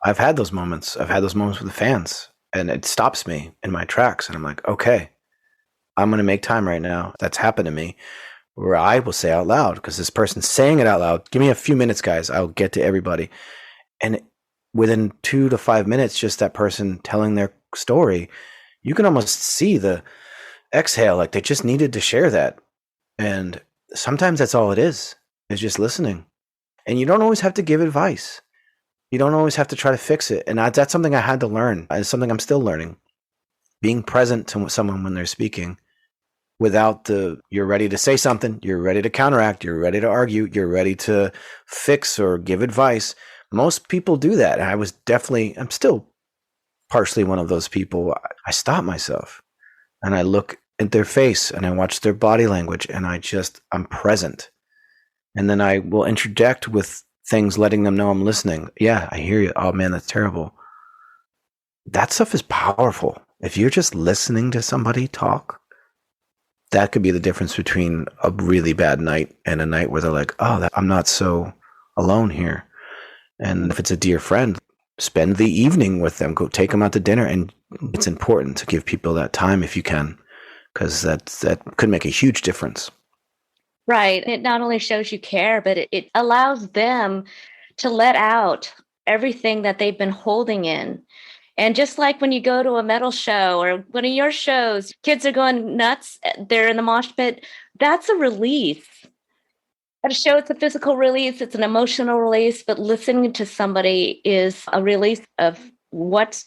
I've had those moments. I've had those moments with the fans, and it stops me in my tracks. And I'm like, okay, I'm going to make time right now. That's happened to me, where I will say out loud, because this person's saying it out loud. Give me a few minutes, guys. I'll get to everybody. And within 2 to 5 minutes, just that person telling their story, you can almost see the exhale, like they just needed to share that. And sometimes that's all it is just listening. And you don't always have to give advice. You don't always have to try to fix it. And that's something I had to learn. It's something I'm still learning. Being present to someone when they're speaking without you're ready to say something, you're ready to counteract, you're ready to argue, you're ready to fix or give advice, Most people do that. And I'm still partially one of those people. I stop myself and I look at their face and I watch their body language and I'm present. And then I will interject with things, letting them know I'm listening. Yeah, I hear you. Oh man, that's terrible. That stuff is powerful. If you're just listening to somebody talk, that could be the difference between a really bad night and a night where they're like, oh, I'm not so alone here. And if it's a dear friend, spend the evening with them, go take them out to dinner. And it's important to give people that time if you can, because that could make a huge difference. Right. It not only shows you care, but it allows them to let out everything that they've been holding in. And just like when you go to a metal show or one of your shows, kids are going nuts, they're in the mosh pit, that's a release. At a show, it's a physical release, it's an emotional release, but listening to somebody is a release of what's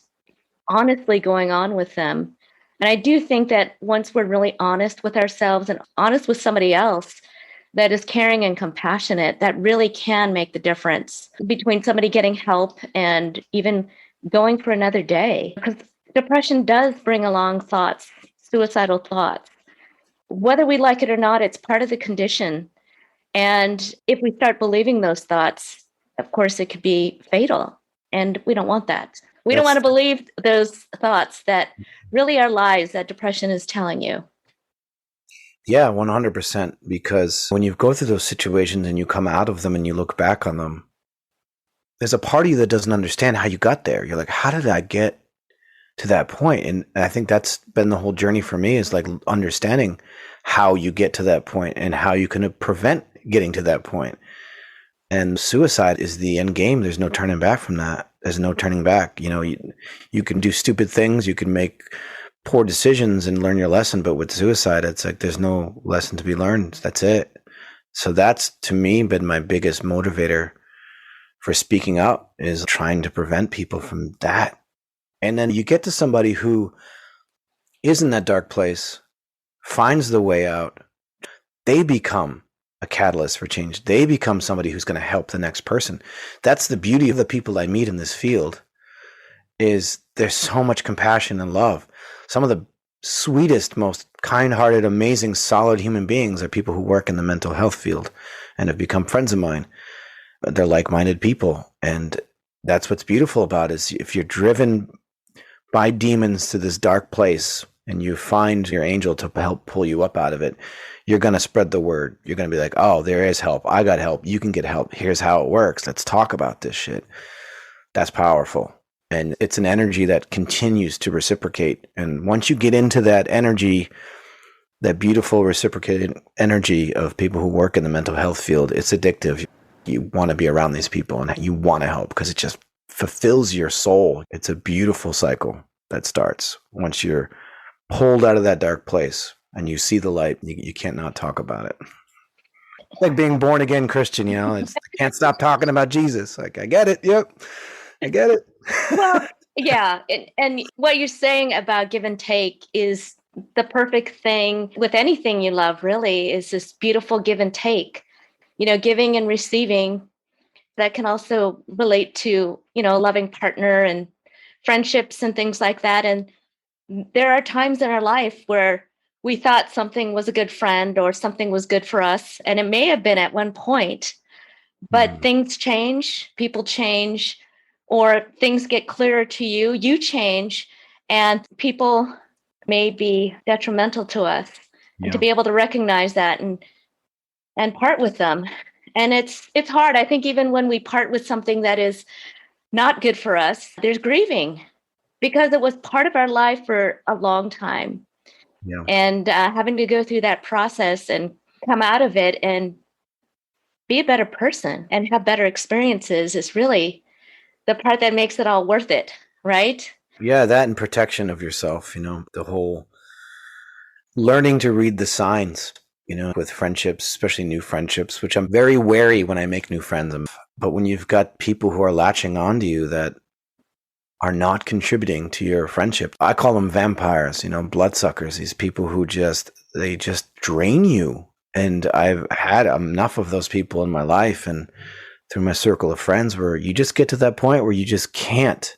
honestly going on with them. And I do think that once we're really honest with ourselves and honest with somebody else that is caring and compassionate, that really can make the difference between somebody getting help and even going for another day. Because depression does bring along thoughts, suicidal thoughts. Whether we like it or not, it's part of the condition. And if we start believing those thoughts, of course, it could be fatal. And we don't want that. We don't want to believe those thoughts that really are lies that depression is telling you. Yeah, 100%. Because when you go through those situations and you come out of them and you look back on them, there's a part of you that doesn't understand how you got there. You're like, how did I get to that point? And I think that's been the whole journey for me, is like understanding how you get to that point and how you can prevent getting to that point. And suicide is the end game. There's no turning back from that. There's no turning back. You know, you can do stupid things. You can make poor decisions and learn your lesson. But with suicide, it's like there's no lesson to be learned. That's it. So that's, to me, been my biggest motivator for speaking up, is trying to prevent people from that. And then you get to somebody who is in that dark place, finds the way out. They become a catalyst for change. They become somebody who's going to help the next person. That's the beauty of the people I meet in this field, is there's so much compassion and love. Some of the sweetest, most kind-hearted, amazing, solid human beings are people who work in the mental health field and have become friends of mine. They're like-minded people. And that's what's beautiful about it, is if you're driven by demons to this dark place and you find your angel to help pull you up out of it, you're going to spread the word. You're going to be like, oh, there is help. I got help. You can get help. Here's how it works. Let's talk about this shit. That's powerful. And it's an energy that continues to reciprocate. And once you get into that energy, that beautiful reciprocated energy of people who work in the mental health field, it's addictive. You want to be around these people and you want to help because it just fulfills your soul. It's a beautiful cycle that starts once you're pulled out of that dark place and you see the light. You can't not talk about it. It's like being born again Christian, you know, I can't stop talking about Jesus. Like, I get it. Yep. I get it. Well, yeah. And what you're saying about give and take is the perfect thing with anything you love, really, is this beautiful give and take. You know, giving and receiving, that can also relate to, you know, a loving partner and friendships and things like that. And there are times in our life where we thought something was a good friend or something was good for us. And it may have been at one point, but things change, people change, or things get clearer to you, you change, and people may be detrimental to us. Yeah. And to be able to recognize that and part with them. And it's hard. I think even when we part with something that is not good for us, there's grieving because it was part of our life for a long time. Yeah. And having to go through that process and come out of it and be a better person and have better experiences is really the part that makes it all worth it, right? Yeah, that and protection of yourself, you know, the whole learning to read the signs, you know, with friendships, especially new friendships, which I'm very wary when I make new friends. But when you've got people who are latching onto you that are not contributing to your friendship, I call them vampires, you know, bloodsuckers, these people who they just drain you. And I've had enough of those people in my life. And through my circle of friends where you just get to that point where you can't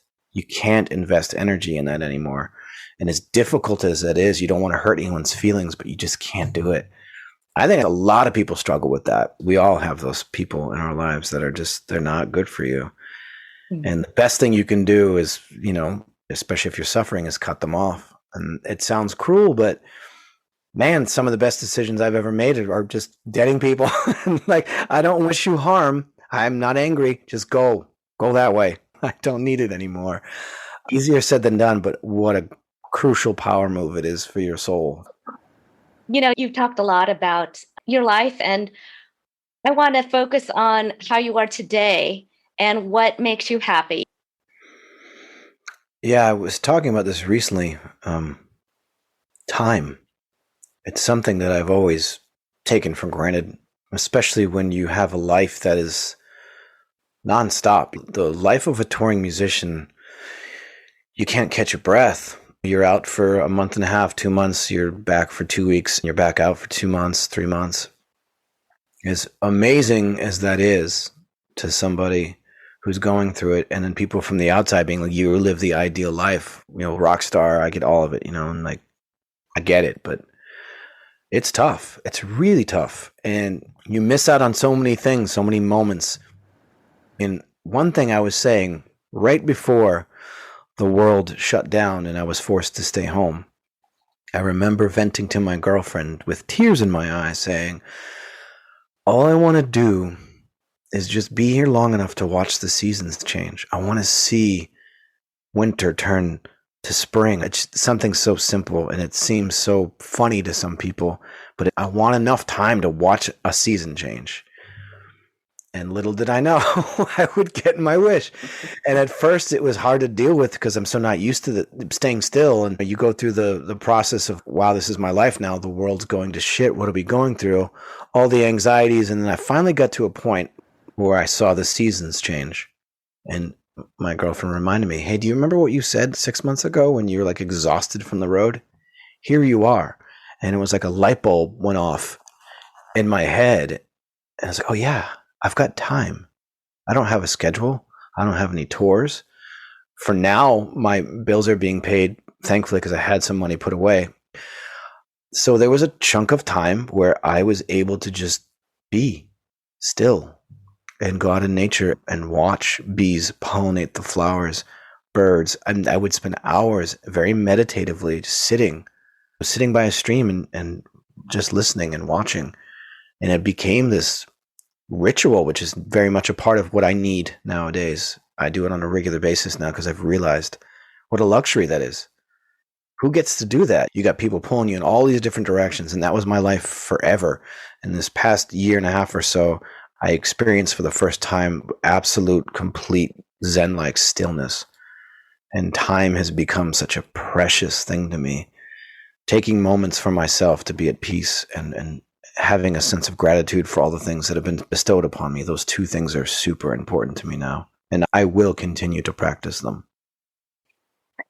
invest energy in that anymore. And as difficult as that is, you don't want to hurt anyone's feelings, but you just can't do it. I think a lot of people struggle with that. We all have those people in our lives that are they're not good for you. Mm-hmm. And the best thing you can do is, especially if you're suffering, is cut them off. And it sounds cruel, but man, some of the best decisions I've ever made are just deading people. Like, I don't wish you harm. I'm not angry. Just go that way. I don't need it anymore. Easier said than done, but what a crucial power move it is for your soul. You've talked a lot about your life, and I want to focus on how you are today and what makes you happy. Yeah, I was talking about this recently. Time. It's something that I've always taken for granted, especially when you have a life that is nonstop. The life of a touring musician, you can't catch a breath. You're out for a month and a half, 2 months, you're back for 2 weeks, and you're back out for 2 months, 3 months. As amazing as that is to somebody who's going through it, and then people from the outside being like, you live the ideal life, rock star, I get all of it, and like, I get it, but it's tough. It's really tough. And you miss out on so many things, so many moments. And one thing I was saying right before the world shut down and I was forced to stay home, I remember venting to my girlfriend with tears in my eyes saying, all I want to do is just be here long enough to watch the seasons change. I want to see winter turn to spring. It's something so simple and it seems so funny to some people, but I want enough time to watch a season change. And little did I know I would get my wish. And at first it was hard to deal with because I'm so not used to staying still. And you go through the process of, wow, this is my life now. The world's going to shit. What are we going through? All the anxieties. And then I finally got to a point where I saw the seasons change. And my girlfriend reminded me, hey, do you remember what you said 6 months ago when you were like exhausted from the road? Here you are. And it was like a light bulb went off in my head. And I was like, oh yeah, I've got time. I don't have a schedule. I don't have any tours. For now, my bills are being paid, thankfully, because I had some money put away. So there was a chunk of time where I was able to just be still and go out in nature and watch bees pollinate the flowers, birds. I would spend hours very meditatively just sitting by a stream and just listening and watching. And it became this ritual, which is very much a part of what I need nowadays. I do it on a regular basis now because I've realized what a luxury that is. Who gets to do that? You got people pulling you in all these different directions, and that was my life forever. In this past year and a half or so, I experienced for the first time absolute, complete Zen-like stillness. And time has become such a precious thing to me. Taking moments for myself to be at peace and having a sense of gratitude for all the things that have been bestowed upon me. Those two things are super important to me now. And I will continue to practice them.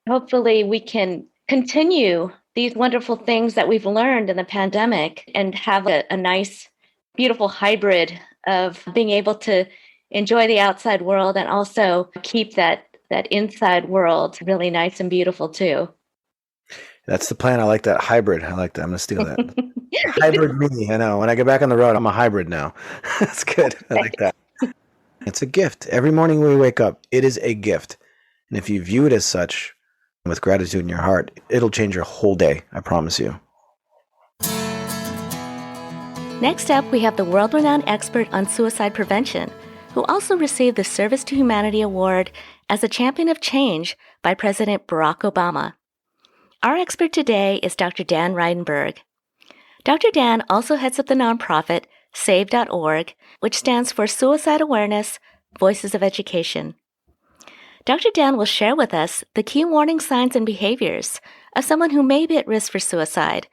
Hopefully we can continue these wonderful things that we've learned in the pandemic and have a nice, beautiful hybrid of being able to enjoy the outside world and also keep that inside world really nice and beautiful too. That's the plan. I like that hybrid. I like that. I'm going to steal that. Hybrid me. I know. When I get back on the road, I'm a hybrid now. That's good. I like that. It's a gift. Every morning we wake up, it is a gift. And if you view it as such, with gratitude in your heart, it'll change your whole day. I promise you. Next up, we have the world-renowned expert on suicide prevention, who also received the Service to Humanity Award as a champion of change by President Barack Obama. Our expert today is Dr. Dan Reidenberg. Dr. Dan also heads up the nonprofit SAVE.org, which stands for Suicide Awareness, Voices of Education. Dr. Dan will share with us the key warning signs and behaviors of someone who may be at risk for suicide,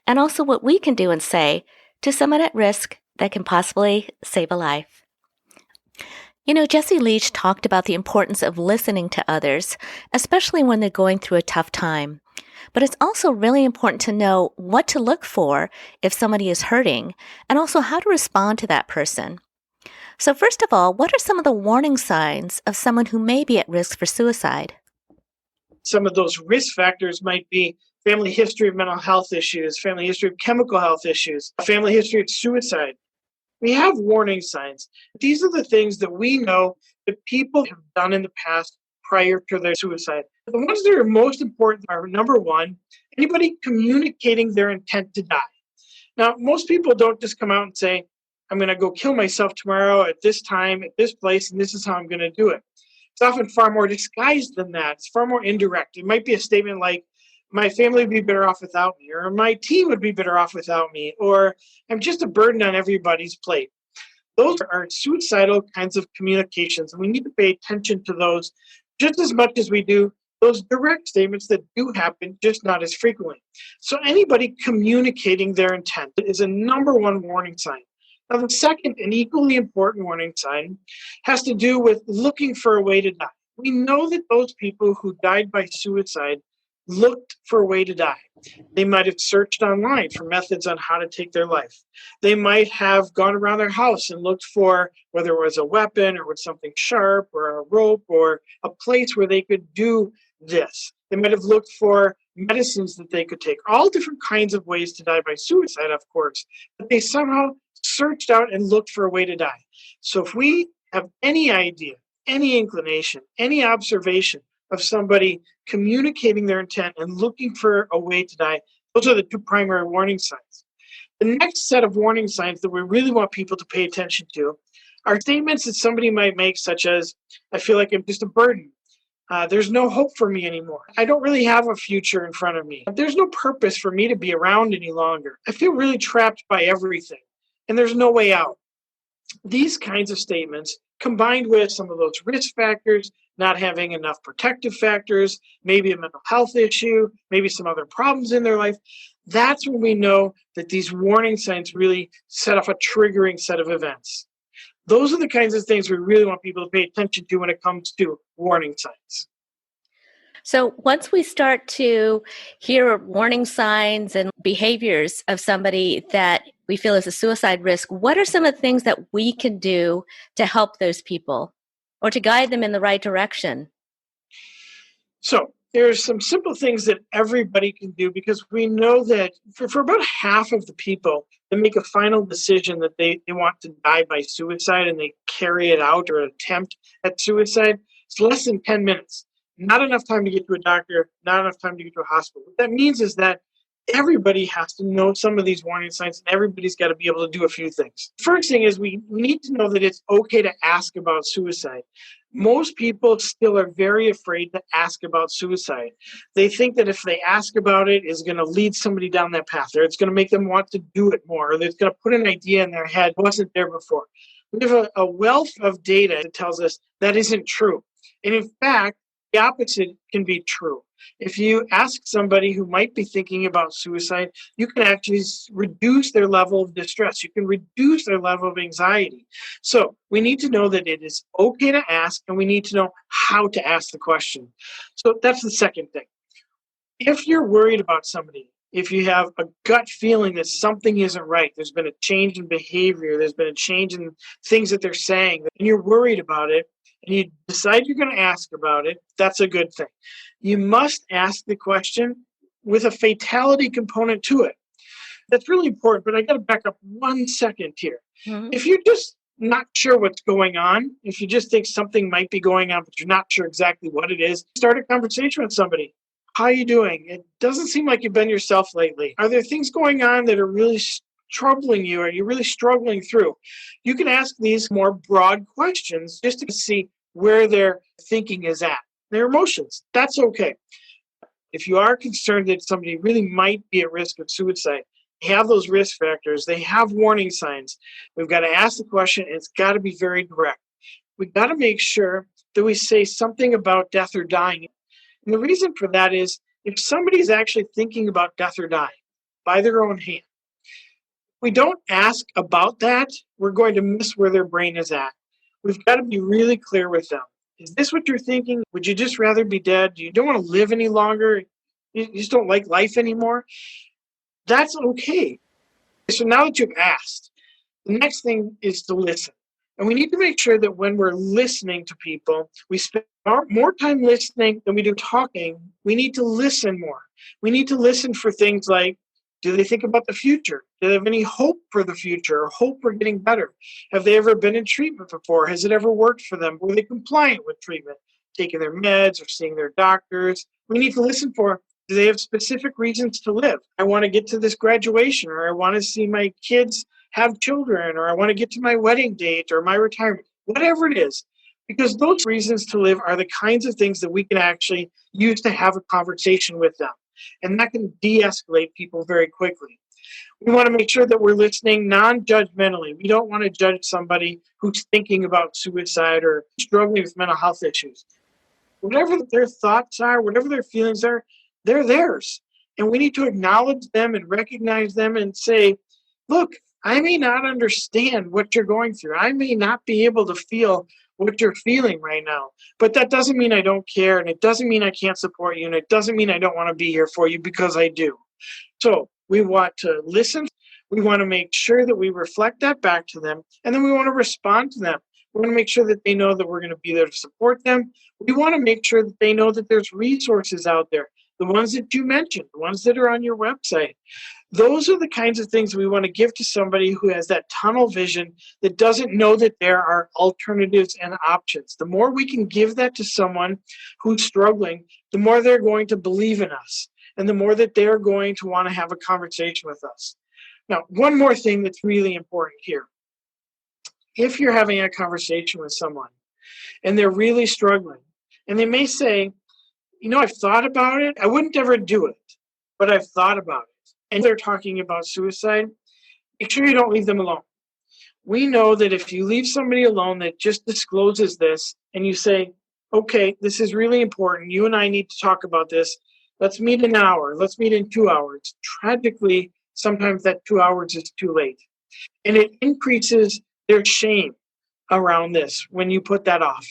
and also what we can do and say to someone at risk that can possibly save a life. Jesse Leach talked about the importance of listening to others, especially when they're going through a tough time. But it's also really important to know what to look for if somebody is hurting, and also how to respond to that person. So, first of all, what are some of the warning signs of someone who may be at risk for suicide? Some of those risk factors might be family history of mental health issues, family history of chemical health issues, a family history of suicide. We have warning signs. These are the things that we know that people have done in the past prior to their suicide. The ones that are most important are, number one, anybody communicating their intent to die. Now, most people don't just come out and say, I'm going to go kill myself tomorrow at this time, at this place, and this is how I'm going to do it. It's often far more disguised than that. It's far more indirect. It might be a statement like, my family would be better off without me, or my team would be better off without me, or I'm just a burden on everybody's plate. Those are suicidal kinds of communications, and we need to pay attention to those just as much as we do those direct statements that do happen, just not as frequently. So anybody communicating their intent is a number one warning sign. Now, the second and equally important warning sign has to do with looking for a way to die. We know that those people who died by suicide looked for a way to die. They might have searched online for methods on how to take their life. They might have gone around their house and looked for whether it was a weapon or with something sharp or a rope or a place where they could do this. They might have looked for medicines that they could take, all different kinds of ways to die by suicide, of course, but they somehow searched out and looked for a way to die. So if we have any idea, any inclination, any observation of somebody communicating their intent and looking for a way to die, those are the two primary warning signs. The next set of warning signs that we really want people to pay attention to are statements that somebody might make, such as, I feel like I'm just a burden. There's no hope for me anymore. I don't really have a future in front of me. There's no purpose for me to be around any longer. I feel really trapped by everything, and there's no way out. These kinds of statements, combined with some of those risk factors, not having enough protective factors, maybe a mental health issue, maybe some other problems in their life, that's when we know that these warning signs really set off a triggering set of events. Those are the kinds of things we really want people to pay attention to when it comes to warning signs. So once we start to hear warning signs and behaviors of somebody that we feel is a suicide risk, what are some of the things that we can do to help those people or to guide them in the right direction? So there's some simple things that everybody can do, because we know that for about half of the people that make a final decision that they want to die by suicide and they carry it out or attempt at suicide, it's less than 10 minutes. Not enough time to get to a doctor, not enough time to get to a hospital. What that means is that everybody has to know some of these warning signs, and everybody's got to be able to do a few things. First thing is we need to know that it's okay to ask about suicide. Most people still are very afraid to ask about suicide. They think that if they ask about it, it's going to lead somebody down that path, or it's going to make them want to do it more, or it's going to put an idea in their head that wasn't there before. We have a wealth of data that tells us that isn't true. And in fact, the opposite can be true. If you ask somebody who might be thinking about suicide, you can actually reduce their level of distress. You can reduce their level of anxiety. So we need to know that it is okay to ask, and we need to know how to ask the question. So that's the second thing. If you're worried about somebody, if you have a gut feeling that something isn't right, there's been a change in behavior, there's been a change in things that they're saying, and you're worried about it, and you decide you're going to ask about it, that's a good thing. You must ask the question with a fatality component to it. That's really important, but I got to back up 1 second here. Mm-hmm. If you're just not sure what's going on, if you just think something might be going on, but you're not sure exactly what it is, start a conversation with somebody. How are you doing? It doesn't seem like you've been yourself lately. Are there things going on that are really troubling you? Are you really struggling through? You can ask these more broad questions just to see where their thinking is at, their emotions. That's okay. If you are concerned that somebody really might be at risk of suicide, they have those risk factors, they have warning signs, we've got to ask the question, and it's got to be very direct. We've got to make sure that we say something about death or dying. And the reason for that is if somebody is actually thinking about death or dying by their own hand, we don't ask about that, we're going to miss where their brain is at. We've got to be really clear with them. Is this what you're thinking? Would you just rather be dead? You don't want to live any longer? You just don't like life anymore? That's okay. So now that you've asked, the next thing is to listen. And we need to make sure that when we're listening to people, we spend more time listening than we do talking. We need to listen more. We need to listen for things like, do they think about the future? Do they have any hope for the future or hope for getting better? Have they ever been in treatment before? Has it ever worked for them? Were they compliant with treatment, taking their meds or seeing their doctors? We need to listen for, do they have specific reasons to live? I want to get to this graduation, or I want to see my kids have children, or I want to get to my wedding date or my retirement, whatever it is. Because those reasons to live are the kinds of things that we can actually use to have a conversation with them. And that can de-escalate people very quickly. We want to make sure that we're listening non-judgmentally. We don't want to judge somebody who's thinking about suicide or struggling with mental health issues. Whatever their thoughts are, whatever their feelings are, they're theirs. And we need to acknowledge them and recognize them and say, look, I may not understand what you're going through. I may not be able to feel what you're feeling right now. But that doesn't mean I don't care, and it doesn't mean I can't support you, and it doesn't mean I don't want to be here for you, because I do. So we want to listen. We want to make sure that we reflect that back to them, and then we want to respond to them. We want to make sure that they know that we're going to be there to support them. We want to make sure that they know that there's resources out there, the ones that you mentioned, the ones that are on your website. Those are the kinds of things we want to give to somebody who has that tunnel vision, that doesn't know that there are alternatives and options. The more we can give that to someone who's struggling, the more they're going to believe in us, and the more that they're going to want to have a conversation with us. Now, one more thing that's really important here. If you're having a conversation with someone and they're really struggling, and they may say, I've thought about it. I wouldn't ever do it, but I've thought about it. And they're talking about suicide, make sure you don't leave them alone. We know that if you leave somebody alone that just discloses this, and you say, okay, this is really important, you and I need to talk about this, let's meet in an hour, let's meet in 2 hours. Tragically, sometimes that 2 hours is too late. And it increases their shame around this when you put that off.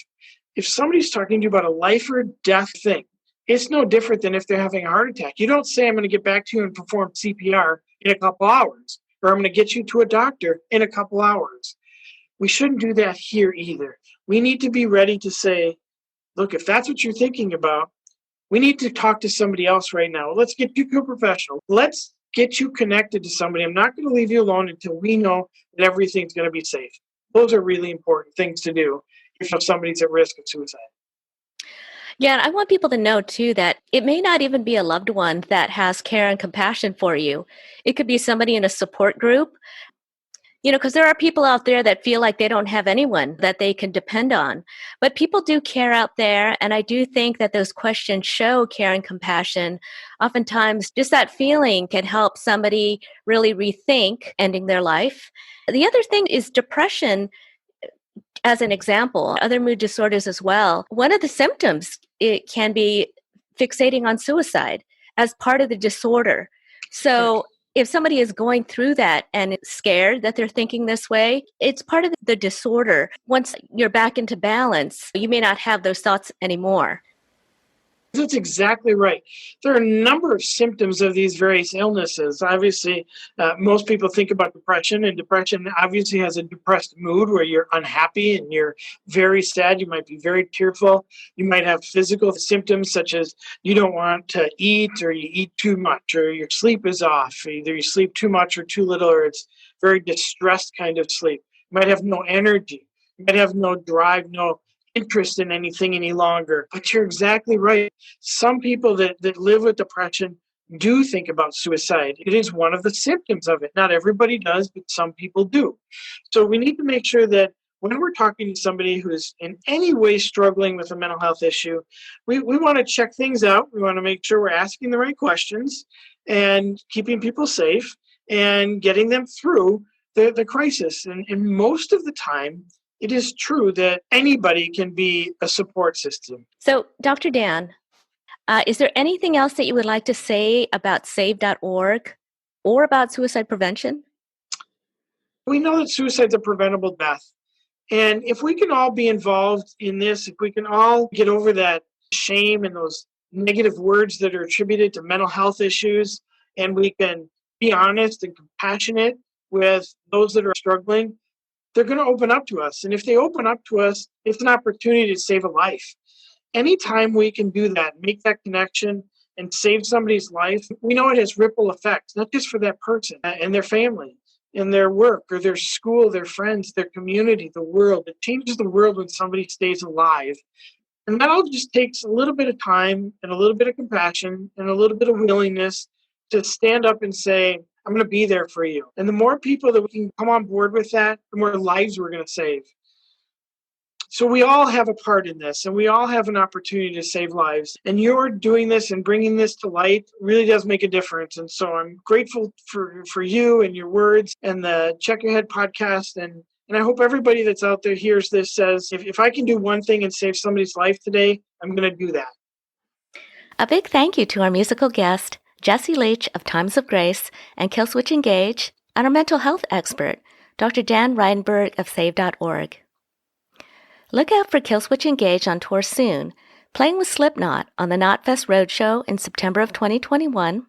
If somebody's talking to you about a life or death thing, it's no different than if they're having a heart attack. You don't say, I'm going to get back to you and perform CPR in a couple hours, or I'm going to get you to a doctor in a couple hours. We shouldn't do that here either. We need to be ready to say, look, if that's what you're thinking about, we need to talk to somebody else right now. Let's get you to a professional. Let's get you connected to somebody. I'm not going to leave you alone until we know that everything's going to be safe. Those are really important things to do if somebody's at risk of suicide. Yeah, and I want people to know, too, that it may not even be a loved one that has care and compassion for you. It could be somebody in a support group, because there are people out there that feel like they don't have anyone that they can depend on. But people do care out there, and I do think that those questions show care and compassion. Oftentimes, just that feeling can help somebody really rethink ending their life. The other thing is depression. As an example, other mood disorders as well. One of the symptoms, it can be fixating on suicide as part of the disorder. So if somebody is going through that and is scared that they're thinking this way, it's part of the disorder. Once you're back into balance, you may not have those thoughts anymore. That's exactly right. There are a number of symptoms of these various illnesses. Obviously, most people think about depression, and depression obviously has a depressed mood where you're unhappy and you're very sad. You might be very tearful. You might have physical symptoms such as you don't want to eat, or you eat too much, or your sleep is off. Either you sleep too much or too little, or it's very distressed kind of sleep. You might have no energy. You might have no drive, no interest in anything any longer. But you're exactly right. Some people that live with depression do think about suicide. It is one of the symptoms of it. Not everybody does, but some people do. So we need to make sure that when we're talking to somebody who's in any way struggling with a mental health issue, we want to check things out. We want to make sure we're asking the right questions and keeping people safe and getting them through the crisis. And most of the time, it is true that anybody can be a support system. So, Dr. Dan, is there anything else that you would like to say about save.org or about suicide prevention? We know that suicide is a preventable death. And if we can all be involved in this, if we can all get over that shame and those negative words that are attributed to mental health issues, and we can be honest and compassionate with those that are struggling, they're going to open up to us. And if they open up to us, it's an opportunity to save a life. Anytime we can do that, make that connection and save somebody's life, we know it has ripple effects, not just for that person and their family and their work or their school, their friends, their community, the world. It changes the world when somebody stays alive. And that all just takes a little bit of time and a little bit of compassion and a little bit of willingness to stand up and say, I'm going to be there for you. And the more people that we can come on board with that, the more lives we're going to save. So we all have a part in this, and we all have an opportunity to save lives. And you're doing this and bringing this to light really does make a difference. And so I'm grateful for you and your words and the Check Your Head podcast. And I hope everybody that's out there hears this says, if I can do one thing and save somebody's life today, I'm going to do that. A big thank you to our musical guest, Jesse Leach of Times of Grace and Killswitch Engage, and our mental health expert, Dr. Dan Reidenberg of Save.org. Look out for Killswitch Engage on tour soon, playing with Slipknot on the Knotfest Roadshow in September of 2021,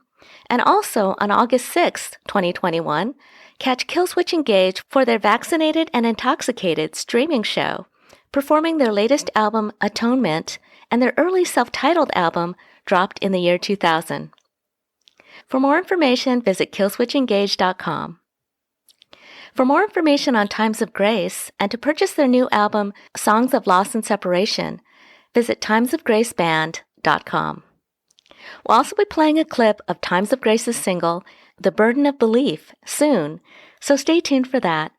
and also on August 6th, 2021, catch Killswitch Engage for their Vaccinated and Intoxicated streaming show, performing their latest album, Atonement, and their early self-titled album, dropped in the year 2000. For more information, visit killswitchengage.com. For more information on Times of Grace and to purchase their new album, Songs of Loss and Separation, visit timesofgraceband.com. We'll also be playing a clip of Times of Grace's single, The Burden of Belief, soon, so stay tuned for that.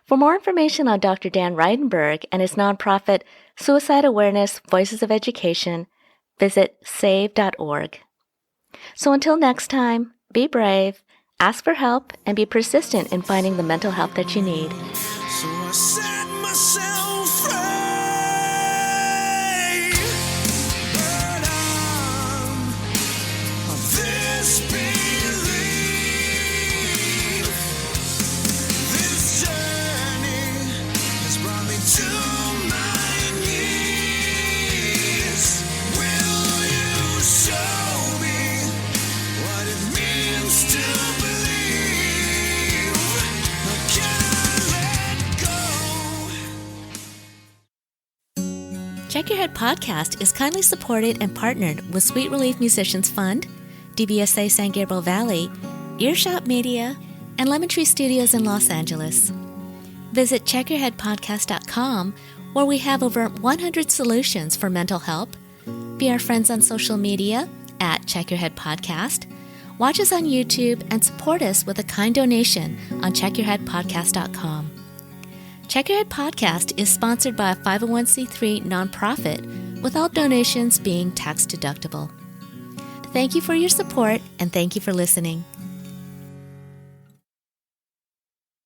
For more information on Dr. Dan Reidenberg and his nonprofit Suicide Awareness Voices of Education, visit save.org. So until next time, be brave, ask for help, and be persistent in finding the mental help that you need. So I set myself free, but I'm of this belief. This journey has brought me to my knees. Will you show me what it means to believe? I can't let go. Check Your Head podcast is kindly supported and partnered with Sweet Relief Musicians Fund, DBSA San Gabriel Valley, Earshot Media, and Lemon Tree Studios in Los Angeles. Visit checkyourheadpodcast.com, where we have over 100 solutions for mental help. Be our friends on social media at Check Your Head Podcast. Watch us on YouTube and support us with a kind donation on checkyourheadpodcast.com. Check Your Head Podcast is sponsored by a 501c3 nonprofit, with all donations being tax deductible. Thank you for your support, and thank you for listening.